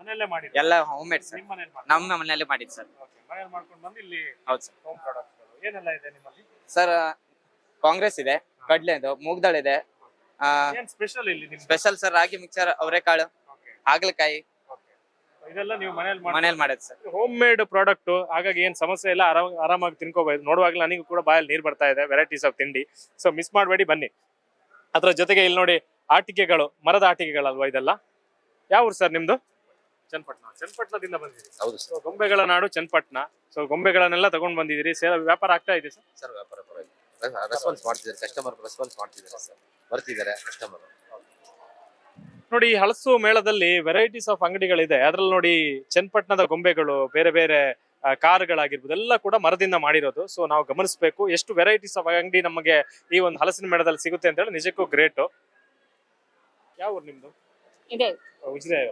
ಮನೆಯಲ್ಲೇ ಮಾಡಿ? ಎಲ್ಲ ಹೋಮ್ ಮೇಡ್ ಸರ್, ನಿಮ್ಮ ಮನೆಯಲ್ಲಿ ಮಾಡಿ? ನಮ್ಮ ಮನೆಯಲ್ಲೇ ಮಾಡಿದ್ ಸರ್. ಮನೆಯಲ್ಲಿ ಮಾಡ್ಕೊಂಡು ಬಂದು ಇಲ್ಲಿ ಹೌದು ಸರ್. ಹೋಮ್ ಪ್ರಾಡಕ್ಟ್ಗಳು ಏನೆಲ್ಲ ಇದೆ ನಿಮ್ಮಲ್ಲಿ? ಸರ್ ಕಾಂಗ್ರೆಸ್ ಇದೆ, ಕಡ್ಲೆದು, ಮೂಗ್ದಾಳ್ ಇದೆ. ಏನ್ ಸ್ಪೆಷಲ್ ಇಲ್ಲಿ ನಿಮ್ದು? ಸ್ಪೆಷಲ್ ಸರ್ ರಾಗಿ ಮಿಕ್ಸರ್, ಅವರೆಕಾಳು, Okay. ಹಾಗಲಕಾಯಿ ಇದೆಲ್ಲ ನೀವು ಮನೆಯಲ್ಲಿ ಮನೇಲಿ ಮಾಡೋದು ಸರ್. Home made product. ಹಾಗಾಗಿ ಏನ್ ಸಮಸ್ಯೆ ಇಲ್ಲ, ಆರಾಮಾಗಿ ತಿನ್ಕೋಬಹುದು. ನೋಡುವಾಗಲೇ ನನಗೂ ಕೂಡ ಬಾಯಲ್ಲಿ ನೀರು ಬರ್ತಾ ಇದೆ. ವೆರೈಟೀಸ್ ಆಫ್ ತಿಂಡಿ. ಸೊ ಮಿಸ್ ಮಾಡಬೇಡಿ, ಬನ್ನಿ. ಅದ್ರ ಜೊತೆಗೆ ಇಲ್ಲಿ ನೋಡಿ ಆಟಿಕೆಗಳು, ಮರದ ಆಟಿಕೆಗಳಲ್ವಾ ಇದೆಲ್ಲ? ಯಾವ ಊರು ಸರ್ ನಿಮ್ದು? ಚನ್ನಪಟ್ಟಣ. ಚನ್ನಪಟ್ಟಣದಿಂದ ಬಂದಿದ್ದೀರಿ? ಹೌದು ಸೊ ಗೊಂಬೆಗಳ ನಾಡು ಚನ್ನಪಟ್ಟಣ. ಸೊ ಗೊಂಬೆಗಳನ್ನೆಲ್ಲ ತಗೊಂಡ್ ಬಂದಿದ್ದೀರಿ. ವ್ಯಾಪಾರ ಆಗ್ತಾ ಇದೆ ಸರ್? ಸರ್ ವ್ಯಾಪಾರ ಪರವಾಗಿಲ್ಲ, ರೆಸ್ಪಾನ್ಸ್ ಮಾಡ್ತಿದ್ದಾರೆ, ಕಸ್ಟಮರ್ ರೆಸ್ಪಾನ್ಸ್ ಮಾಡ್ತಿದ್ದಾರೆ ಸರ್, ಬರ್ತಿದ್ದಾರೆ ಕಸ್ಟಮರ್. ನೋಡಿ, ಈ ಹಲಸು ಮೇಳದಲ್ಲಿ ವೆರೈಟೀಸ್ ಆಫ್ ಅಂಗಡಿಗಳಿದೆ. ಅದ್ರಲ್ಲಿ ನೋಡಿ ಚನ್ನಪಟ್ಟಣದ ಗೊಂಬೆಗಳು, ಬೇರೆ ಬೇರೆ ಕಾರುಗಳಾಗಿರ್ಬೋದು, ಎಲ್ಲ ಕೂಡ ಮರದಿಂದ ಮಾಡಿರೋದು. ಸೊ ನಾವು ಗಮನಿಸಬೇಕು ಎಷ್ಟು ವೆರೈಟೀಸ್ ಆಫ್ ಅಂಗಡಿ ನಮಗೆ ಈ ಒಂದು ಹಲಸಿನ ಮೇಳದಲ್ಲಿ ಸಿಗುತ್ತೆ ಅಂತ ಹೇಳಿ ನಿಜಕ್ಕೂ ಗ್ರೇಟ್. ಯಾವ ಊರು ನಿಮ್ದು? ಇದೆ. ಉಜಿರೆ.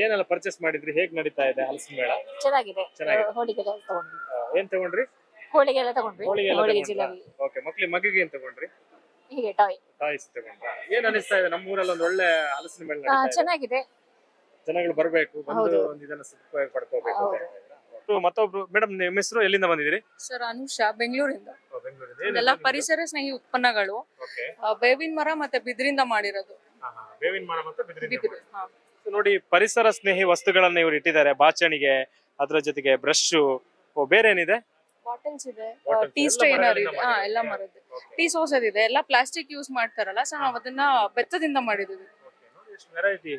ಏನೆಲ್ಲ ಪರ್ಚೇಸ್ ಮಾಡಿದ್ರಿ? ಹೇಗ್ ನಡೀತಾ ಇದೆ ಹಲಸಿನ ಮೇಳ? ಚೆನ್ನಾಗಿದೆ. ಚೆನ್ನಾಗಿದೆ. ಹೋಳಿಗೆಲ್ಲ ತಗೊಂಡ್ವಿ. ಏನ್ ತಗೊಂಡ್ರಿ? ಹೋಳಿಗೆಲ್ಲ ತಗೊಂಡ್ವಿ. ಹೋಳಿಗೆ ಹೋಳಿಗೆ ಜಿಲೇಬಿ. ಓಕೆ, ಮಗಿಗೆ ಏನ್ ತಗೊಂಡ್ರಿ? ಹೀಗೆ ಟಾಯ್. ಟಾಯ್ಸ್ ತಗೊಂಡ್ರಿ. ಏನ್ ಅನಿಸ್ತಾ ಇದೆ? ನಮ್ಮ ಊರಲ್ಲಿ ಒಂದು ಒಳ್ಳೆ ಹಲಸಿನ ಮೇಳ ನಡೀತಾ ಇದೆ. ಚೆನ್ನಾಗಿದೆ. ಜನಗಳು ಬರ್ಬೇಕು, ಬಂದು ಹೌದು. ಒಂದು ಇದನ್ನ ಸದುಪಯೋಗ ಪಡ್ಕೋಬೇಕು ಅಂತ ಹೌದು. ಹೇಳ್ತಾ ಇದ್ದೀರಾ? ಮತ್ತೊಬ್ರು ಮೇಡಮ್, ನಿಮ್ಮ ಹೆಸರು? ಎಲ್ಲಿಂದ ಬಂದಿದ್ದೀರಿ? ಸರ್ ಅನುಷಾ, ಬೆಂಗಳೂರಿಂದ. ಬೆಂಗಳೂರಿಂದ. ಎಲ್ಲ ಪರಿಸರ ಸ್ನೇಹಿ ಉತ್ಪನ್ನಗಳು, ಓಕೆ. ಬೇವಿನ ಮರ ಮತ್ತೆ ಬಿದಿರಿಂದ ಮಾಡಿರೋದು. ಬೇವಿನ ಮರ ಮತ್ತು ಬಿದಿರಿಂದ ಬಿದಿರು. ಹಾ. So ನೋಡಿ, ಪರಿಸರ ಸ್ನೇಹಿ ವಸ್ತುಗಳನ್ನ ಇವರು ಇಟ್ಟಿದ್ದಾರೆ. ಬಾಚಣಿಗೆ, ಅದ್ರ ಜೊತೆಗೆ ಬ್ರಷ್, ಬೇರೆ ಏನಿದೆ? ಬಾಟಲ್ಸ್ ಇದೆ, Bottles ಟೀ ಎಲ್ಲ ಸ್ಟ್ರೈನರ್ ಮರದಿಂದ ಇದೆ. ಹಾ, ಎಲ್ಲ ಮರದ್ದು. ಟೀ ಸೋಸರ್ ಇದೆ. ಎಲ್ಲ ಪ್ಲಾಸ್ಟಿಕ್ ಯೂಸ್ ಮಾಡ್ತಾರಲ್ಲ, ಸೊ ನಾವ್ ಅದನ್ನ ಬೆತ್ತದಿಂದ ಮಾಡಿದೀವಿ. ವೆರೈಟಿ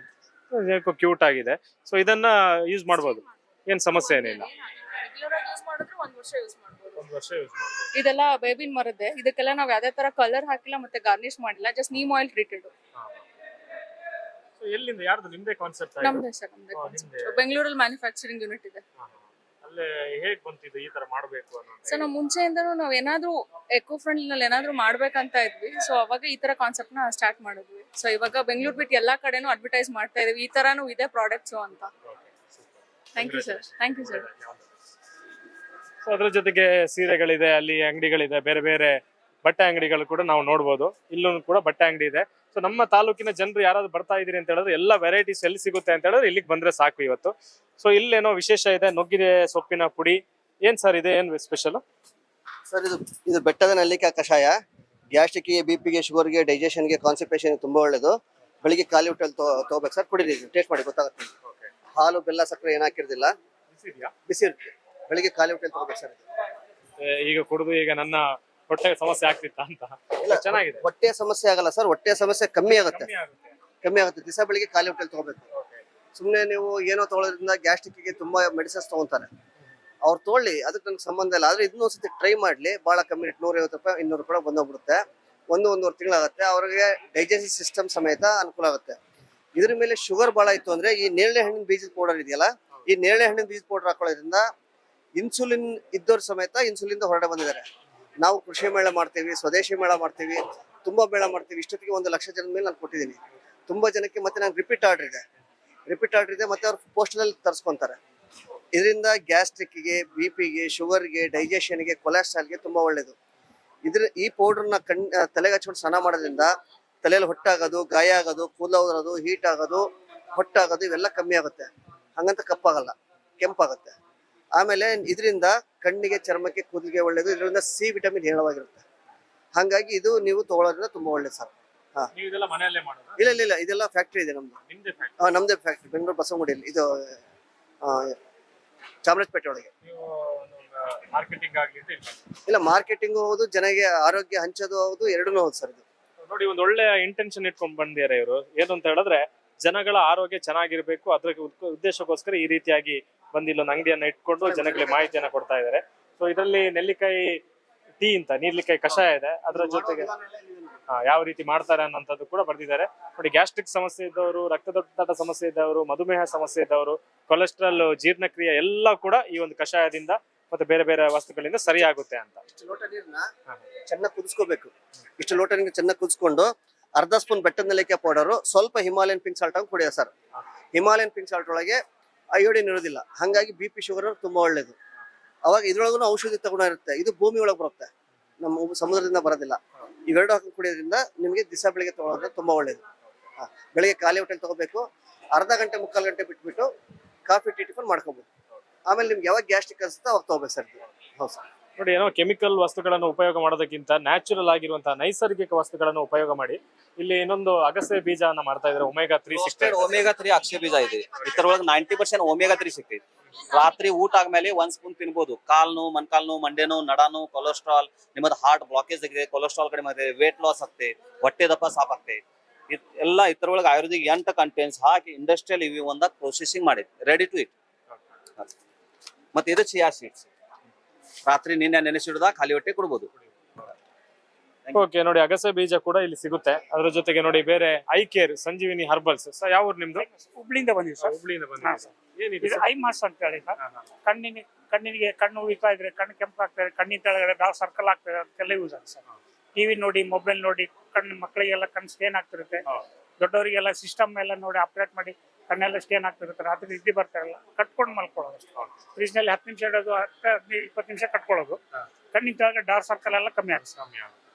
ಕ್ಯೂಟ್ ಆಗಿದೆ. ಸೊ ಇದನ್ನ ಯೂಸ್ ಮಾಡಬಹುದು, ಏನ್ ಸಮಸ್ಯೆ ಏನಿಲ್ಲ. ರೆಗ್ಯುಲರ್ ಆಗಿ ಯೂಸ್ ಮಾಡಿದ್ರೆ 1 ವರ್ಷ ಯೂಸ್ ಮಾಡ್ಬೋದು. ಒಂದು ವರ್ಷ ಯೂಸ್ ಮಾಡಬಹುದು. ಇದೆಲ್ಲ ಬೇವಿನ ಮರದ್ದೆ. ಇದಕ್ಕೆಲ್ಲ ನಾವ್ ಯಾವ್ದೇ ತರ ಕಲರ್ ಹಾಕಿಲ್ಲ ಮತ್ತೆ ಗಾರ್ನಿಶ್ ಮಾಡಿಲ್ಲ, ಜಸ್ಟ್ ನೀಮ್ ಆಯಿಲ್ ಟ್ರೀಟೆಡ್. ಎಲ್ಲಿಂದ? ಯಾರ್ದು? ನಿಮ್ದೇ ಕಾನ್ಸೆಪ್ಟ್? ನಮ್ದೇ ಸರ್, ನಮ್ದೇ ಕಾನ್ಸೆಪ್ಟ್. ಬೆಂಗಳೂರಲ್ಲಿ ಮ್ಯಾನುಫ್ಯಾಕ್ಚರಿಂಗ್ ಯೂನಿಟ್ ಇದೆ. ಅಲ್ಲೇ ಹೇಗ್ ಬಂತಿದ್ದು ಈ ತರ ಮಾಡ್ಬೇಕು ಅನ್ನೋ? ಸೊ ನಾವು ಮುಂಚೆಯಿಂದನೂ ನಾವ್ ಏನಾದ್ರೂ ಎಕೋ ಫ್ರೆಂಡ್ಲಿ ನಲ್ಲಿ ಏನಾದ್ರೂ ಮಾಡ್ಬೇಕಂತ ಇದ್ವಿ. ಸೊ ಅವಾಗ ಈ ತರ ಕಾನ್ಸೆಪ್ಟ್ ನ ಸ್ಟಾರ್ಟ್ ಮಾಡಿದ್ವಿ. ಸೊ ಇವಾಗ ಬೆಂಗಳೂರು ಬಿಟ್ಟು ಎಲ್ಲಾ ಕಡೆನೂ ಅಡ್ವರ್ಟೈಸ್ ಮಾಡ್ತಾ ಇದೀವಿ, ಈ ತರಾನು ಇದೆ ಪ್ರಾಡಕ್ಟ್ಸ್ ಅಂತ. Thank you sir. Thank you sir. So ಅದ್ರ ಜೊತೆಗೆ ಸೀರೆಗಳಿದೆ, ಅಲ್ಲಿ ಅಂಗಡಿಗಳಿದೆ, ಬೇರೆ ಬೇರೆ ಬಟ್ಟೆ ಅಂಗಡಿಗಳು ಕೂಡ ನಾವು ನೋಡ್ಬೋದು. ಇಲ್ಲೂ ಕೂಡ ಬಟ್ಟೆ ಅಂಗಡಿ ಇದೆ. ಸೊ ನಮ್ಮ ತಾಲೂಕಿನ ಜನರು ಯಾರಾದ್ರೂ ಬರ್ತಾ ಇದೀರಿ ಅಂತ ಹೇಳಿದ್ರೆ ಎಲ್ಲ ವೆರೈಟೀಸ್ ಎಲ್ಲಿ ಸಿಗುತ್ತೆ ಅಂತ ಹೇಳಿದ್ರೆ ಇಲ್ಲಿಗೆ ಬಂದ್ರೆ ಸಾಕು ಇವತ್ತು. ಸೊ ಇಲ್ಲೇನೋ ವಿಶೇಷ ಇದೆ, ನುಗ್ಗಿದೆ ಸೊಪ್ಪಿನ ಪುಡಿ. ಏನ್ ಸರ್ ಇದೆ, ಏನ್ ಸ್ಪೆಷಲ್ ಸರ್? ಇದು ಬೆಟ್ಟದ ನೆಲ್ಲಿಕಾಯಿ ಕಷಾಯ. ಗ್ಯಾಸ್ಟ್ರಿಕ್ಗೆ, ಬಿಪಿಗೆ, ಶುಗರ್ಗೆ, ಡೈಜೆಷನ್ಗೆ, ಕಾನ್ಸ್ಟಿಪೇಷನ್ ತುಂಬಾ ಒಳ್ಳೇದು. ಬೆಳಿಗ್ಗೆ ಖಾಲಿ ಹೊಟ್ಟೆಲ್ಲಿ ತಗೋಬೇಕು ಸರ್. ಕುಡೀರಿ, ಟೇಸ್ಟ್ ಮಾಡಿ ಗೊತ್ತಾಗುತ್ತೆ. ಹಾಲು, ಬೆಲ್ಲ, ಸಕ್ಕರೆ ಏನು ಹಾಕಿರ್ದಿಲ್ಲ, ಬಿಸಿ ಇರುತ್ತೆ. ಬೆಳಿಗ್ಗೆ ಖಾಲಿ ಹೊಟ್ಟೆಲ್ಲಿ ತಗೋಬೇಕು ಸರ್. ಈಗ ಕುಡಿದು ಈಗ ನನ್ನ ಹೊಟ್ಟೆ ಸಮಸ್ಯೆ ಆಗ್ತಿತ್ತ ಅಂತ? ಚೆನ್ನಾಗಿದೆ. ಹೊಟ್ಟೆ ಸಮಸ್ಯೆ ಆಗಲ್ಲ ಸರ್, ಹೊಟ್ಟೆ ಸಮಸ್ಯೆ ಕಮ್ಮಿ ಆಗುತ್ತೆ. ದಿವಸ ಬೆಳಿಗ್ಗೆ ಖಾಲಿ ಹೊಟ್ಟೆಲ್ಲಿ ತಗೋಬೇಕು. ಸುಮ್ನೆ ನೀವು ಏನೋ ತಗೊಳ್ಳೋದ್ರಿಂದ ಗ್ಯಾಸ್ಟ್ರಿಕ್ಗೆ ತುಂಬಾ ಮೆಡಿಸಿನ್ಸ್ ತಗೊಂತಾರೆ. ಅವ್ರು ತಗೊಳ್ಳಿ, ಅದಕ್ಕೆ ನನಗೆ ಸಂಬಂಧ ಇಲ್ಲ. ಆದ್ರೆ ಇದನ್ನೊಂದ್ಸತಿ ಟ್ರೈ ಮಾಡ್ಲಿ, ಬಹಳ ಕಮ್ಮಿ. 150 ರೂಪಾಯಿ 200 ರೂಪಾಯಿ ಬಂದೋಗ್ಬಿಡುತ್ತೆ. ಒಂದೂವರೆ ತಿಂಗಳಾಗುತ್ತೆ. ಅವ್ರಿಗೆ ಡೈಜೆಸ್ಟಿವ್ ಸಿಸ್ಟಮ್ ಸಮೇತ ಅನುಕೂಲ ಆಗುತ್ತೆ. ಇದ್ರ ಮೇಲೆ ಶುಗರ್ ಭಾಳ ಇತ್ತು ಅಂದ್ರೆ ಈ ನೇರಳೆ ಹಣ್ಣಿನ ಬೀಜದ ಪೌಡರ್ ಇದೆಯಲ್ಲ, ಈ ನೇರಳೆ ಹಣ್ಣಿನ ಬೀಜದ ಪೌಡರ್ ಹಾಕೊಳ್ಳೋದ್ರಿಂದ ಇನ್ಸುಲಿನ್ ಇದ್ದವ್ರು ಸಮೇತ ಇನ್ಸುಲಿನ್ ಹೊರಡೆ ಬಂದಿದ್ದಾರೆ. ನಾವು ಕೃಷಿ ಮೇಳ ಮಾಡ್ತೀವಿ, ಸ್ವದೇಶಿ ಮೇಳ ಮಾಡ್ತೀವಿ, ತುಂಬಾ ಮೇಳ ಮಾಡ್ತೀವಿ. ಇಷ್ಟೊತ್ತಿಗೆ 1 ಲಕ್ಷ ಜನದ ಮೇಲೆ ನಾನು ಕೊಟ್ಟಿದ್ದೀನಿ. ತುಂಬಾ ಜನಕ್ಕೆ ಮತ್ತೆ ನಾನು ರಿಪೀಟ್ ಆರ್ಡರ್ ಇದೆ ಮತ್ತೆ ಅವ್ರು ಪೋಸ್ಟಲ್ಲಿ ತರಿಸ್ಕೊಂತಾರೆ. ಇದರಿಂದ ಗ್ಯಾಸ್ಟ್ರಿಕ್ಗೆ, BP ಗೆ, ಶುಗರ್ಗೆ, ಡೈಜೆಷನ್ಗೆ, ಕೊಲೆಸ್ಟ್ರಾಲ್ಗೆ ತುಂಬಾ ಒಳ್ಳೇದು. ಈ ಪೌಡರ್ನ ತಲೆಗೆ ಹಚ್ಕೊಂಡು ಸ್ನಾನ ಮಾಡೋದ್ರಿಂದ ತಲೆಯಲ್ಲಿ ಹೊಟ್ಟಾಗೋದು, ಗಾಯ ಆಗೋದು, ಕೂದಲು ಉದುರೋದು, ಹೀಟ್ ಆಗೋದು, ಹೊಟ್ಟಾಗೋದು ಇವೆಲ್ಲ ಕಮ್ಮಿ ಆಗುತ್ತೆ. ಹಂಗಂತ ಕಪ್ಪಾಗಲ್ಲ, ಕೆಂಪಾಗುತ್ತೆ. ಆಮೇಲೆ ಇದರಿಂದ ಕಣ್ಣಿಗೆ, ಚರ್ಮಕ್ಕೆ, ಕೂದಲಿಗೆ ಒಳ್ಳೇದು. ಇದರಿಂದ C ವಿಟಮಿನ್ ಹೇರಳವಾಗಿರುತ್ತೆ. ಹಾಗಾಗಿ ಇದು ನೀವು ತಗೊಳ್ಳೋದ್ರಿಂದ ತುಂಬಾ ಒಳ್ಳೇದು ಸರ್. ಇಲ್ಲ, ಇದೆಲ್ಲ ಫ್ಯಾಕ್ಟ್ರಿ ಇದೆ ನಮ್ದು. ನಮ್ದೇ ಫ್ಯಾಕ್ಟ್ರಿ, ಬೆಂಗಳೂರು ಬಸವನಗುಡಿಯಲ್ಲಿ. ಇದು ಚಾಮರಾಜಪೇಟೆ ಒಳಗೆ. ಇಲ್ಲ, ಮಾರ್ಕೆಟಿಂಗ್ ಹೌದು, ಜನಗೆ ಆರೋಗ್ಯ ಹಂಚೋದು ಹೌದು, ಎರಡೂ ಹೌದು ಸರ್. ಇದು ನೋಡಿ, ಒಂದು ಒಳ್ಳೆ ಇಂಟೆನ್ಷನ್ ಇಟ್ಕೊಂಡ್ ಬಂದಿದ್ದಾರೆ ಇವರು. ಏನು ಅಂತ ಹೇಳಿದ್ರೆ ಜನಗಳ ಆರೋಗ್ಯ ಚೆನ್ನಾಗಿರ್ಬೇಕು, ಅದ್ರ ಉದ್ದೇಶಕ್ಕೋಸ್ಕರ ಈ ರೀತಿಯಾಗಿ ಬಂದು ಇಲ್ಲೊಂದು ಅಂಗಡಿಯನ್ನ ಇಟ್ಕೊಂಡು ಜನಗಳಿಗೆ ಮಾಹಿತಿಯನ್ನ ಕೊಡ್ತಾ ಇದ್ದಾರೆ. ಸೊ ಇದರಲ್ಲಿ ನೆಲ್ಲಿಕಾಯಿ ಟೀ ಅಂತ ನೀರ್ಲಿಕಾಯಿ ಕಷಾಯ ಇದೆ, ಅದರ ಜೊತೆಗೆ ಯಾವ ರೀತಿ ಮಾಡ್ತಾರೆ ಅನ್ನೋಂಥದ್ದು ಕೂಡ ಬರ್ದಿದ್ದಾರೆ. ನೋಡಿ, ಗ್ಯಾಸ್ಟ್ರಿಕ್ ಸಮಸ್ಯೆ ಇದ್ದವರು, ರಕ್ತದೊತ್ತಡ ಸಮಸ್ಯೆ ಇದ್ದವರು, ಮಧುಮೇಹ ಸಮಸ್ಯೆ ಇದ್ದವರು, ಕೊಲೆಸ್ಟ್ರಾಲ್, ಜೀರ್ಣಕ್ರಿಯೆ ಎಲ್ಲ ಕೂಡ ಈ ಒಂದು ಕಷಾಯದಿಂದ ಮತ್ತೆ ಬೇರೆ ಬೇರೆ ವಸ್ತುಗಳಿಂದ ಸರಿಯಾಗುತ್ತೆ ಅಂತ. ಇಷ್ಟು ಲೋಟ ನೀರನ್ನ ಚೆನ್ನಾಗಿ ಕುದಿಸ್ಕೋಬೇಕು. ಇಷ್ಟು ಲೋಟ ನೀರು ಚೆನ್ನಾಗಿ ಕುದಿಸ್ಕೊಂಡು ಅರ್ಧ ಸ್ಪೂನ್ ಬೆಟ್ಟದ ನೆಲ್ಲಿಕಾಯಿ ಪೌಡರು, ಸ್ವಲ್ಪ ಹಿಮಾಲಯನ್ ಪಿಂಕ್ ಸಾಲ್ಟ್ ಹಾಕಿ ಕುಡಿಯೋದು ಸರ್. ಹಿಮಾಲಯನ್ ಪಿಂಕ್ ಸಾಲ್ಟ್ ಒಳಗೆ ಅಯೋಡಿನ್ ಇರೋದಿಲ್ಲ, ಹಾಗಾಗಿ BP ಶುಗರ್ ತುಂಬಾ ಒಳ್ಳೇದು. ಅವಾಗ ಇದ್ರೊಳಗೂ ಔಷಧಿ ತಗೊಂಡ ಇರುತ್ತೆ. ಇದು ಭೂಮಿ ಒಳಗೆ ಬರುತ್ತೆ, ನಮ್ಮ ಸಮುದ್ರದಿಂದ ಬರೋದಿಲ್ಲ. ಇವೆರಡು ಹಾಕಿ ಕುಡಿಯೋದ್ರಿಂದ ನಿಮಗೆ ದಿವಸ ಬೆಳಿಗ್ಗೆ ತಗೊಳ್ಳೋದ್ರೆ ತುಂಬಾ ಒಳ್ಳೇದು. ಬೆಳಿಗ್ಗೆ ಖಾಲಿ ಹೊಟ್ಟೆಲಿ ತಗೋಬೇಕು. ಅರ್ಧ ಗಂಟೆ, ಮುಕ್ಕಾಲು ಗಂಟೆ ಬಿಟ್ಬಿಟ್ಟು ಕಾಫಿ, ಟೀ, ಟಿಫನ್ ಮಾಡ್ಕೋಬಹುದು. ಆಮೇಲೆ ನಿಮ್ಗೆ ಯಾವಾಗ ಗ್ಯಾಸ್ಟ್ರಿಕ್ ಅನ್ಸುತ್ತೆ ಅವಾಗ ತಗೋಬೇಕು ಸರ್. ಹೌದು ಸರ್. ನೋಡಿ, ಏನೋ ಕೆಮಿಕಲ್ ವಸ್ತುಗಳನ್ನು ಉಪಯೋಗ ಮಾಡೋದಕ್ಕಿಂತ ನ್ಯಾಚುರಲ್ ಆಗಿರುವಂತಹ ನೈಸರ್ಗಿಕ ವಸ್ತುಗಳನ್ನು ಉಪಯೋಗ ಮಾಡಿ ಇಲ್ಲಿ ಇನ್ನೊಂದು ಅಗಸೆ ಬೀಜವನ್ನ ಮಾಡ್ತಾ ಇದ್ದಾರೆ. omega-3 ಸಿಗ್ತದೆ. omega-3 ಅಕ್ಷಯ ಬೀಜ ಇದೆ. ಇದ್ರೊಳಗೆ 90% omega-3 ಸಿಗ್ತೈತಿ. ರಾತ್ರಿ ಊಟ ಆದ್ಮೇಲೆ 1 ಸ್ಪೂನ್ ತಿನ್ಬೋದು. ಕಾಲ್ ನೋವು, ಮೊಣಕಾಲ್ ನೋವು, ಮಂಡೆ ನೋವು, ನಡ ನೋವು, ಕೊಲೆಸ್ಟ್ರಾಲ್, ನಿಮ್ಮದು ಹಾರ್ಟ್ ಬ್ಲಾಕೇಜ್ ಆಗಿದೆ, ಕೊಲೆಸ್ಟ್ರಾಲ್ ಕಡಿಮೆ ಆಗಿದೆ, ವೇಟ್ ಲಾಸ್ ಆಗ್ತದೆ, ಹೊಟ್ಟೆ ದಪ್ಪ ಸಾಫ್ ಆಗ್ತದೆ. ಎಲ್ಲ ಇದ್ರೊಳಗೆ ಆಯುರ್ವೇದಿಕ್ 8 ಕಂಟೆಂಟ್ಸ್ ಹಾಕಿ ಇಂಡಸ್ಟ್ರಿಯಲ್ ಇವಿ ಒಂದಾಗ ಪ್ರೊಸೆಸಿಂಗ್ ಮಾಡಿ ರೆಡಿ ಟು ಇಟ್. ಮತ್ತೆ ಇದು ಚಿಯಾ ಸೀಡ್ಸ್, ರಾತ್ರಿ ನಿನ್ನೆ ನೆನೆಸಿಡ್ದ ಖಾಲಿ ಹೊಟ್ಟೆ ಕೊಡ್ಬೋದು. ಓಕೆ, ನೋಡಿ, ಅಗಸೆ ಬೀಜ ಕೂಡ ಇಲ್ಲಿ ಸಿಗುತ್ತೆ. ಅದ್ರ ಜೊತೆಗೆ ನೋಡಿ, ಬೇರೆ I care, Sanjeevini herbals. Sir, ಯಾವ ಊರು ನಿಮ್ದು? ಹುಬ್ಳಿಯಿಂದ ಬಂದಿವಿ ಸರ್. ಹುಬ್ಳಿಯಿಂದ ಬಂದಿದೆ. ಏನಿದೆ ಇದು ಐ ಮಾಸ್ ಅಂತ ಹೇಳಿ ಸರ್. ಕಣ್ಣಿಗೆ ಕಣ್ಣು ಉರಿತಾ ಇದ್ರೆ, ಕಣ್ಣು ಕೆಂಪಾಗ್ತದೆ, ಕಣ್ಣಿನ ಕೆಳಗಡೆ ಡಾರ್ಕ್ ಸರ್ಕಲ್ ಆಗ್ತದೆ, ಅದಕ್ಕೆಲ್ಲ ಯೂಸ್ ಆಗುತ್ತೆ ಸರ್. ಟಿವಿ ನೋಡಿ, ಮೊಬೈಲ್ ನೋಡಿ, ಮಕ್ಕಳಿಗೆಲ್ಲ ಕಣ್ಣು ಸ್ಟೇನ್ ಆಗ್ತಿರುತ್ತೆ. ದೊಡ್ಡವರಿಗೆಲ್ಲ ಸಿಸ್ಟಮ್ ಎಲ್ಲ ನೋಡಿ ಆಪರೇಟ್ ಮಾಡಿ ಕಣ್ಣೆಲ್ಲ ಸ್ಟೇನ್ ಆಗ್ತಿರ್ತಾರೆ. ಅದ್ರ ಇದ್ದಿ ಬರ್ತಾರಲ್ಲ, ಕಟ್ಕೊಂಡು ಮಲ್ಕೊಳ್ಳೋದು ಅಷ್ಟೇ. ಫ್ರಿಜ್ ನಲ್ಲಿ 10 ನಿಮಿಷ ಇಡೋದು, 10-15 ನಿಮಿಷ ಕಟ್ಕೊಳ್ಳೋದು. ಕಣ್ಣಿನ ಕೆಳಗೆ ಡಾರ್ಕ್ ಸರ್ಕಲ್ ಎಲ್ಲ ಕಮ್ಮಿ ಆಗುತ್ತೆ.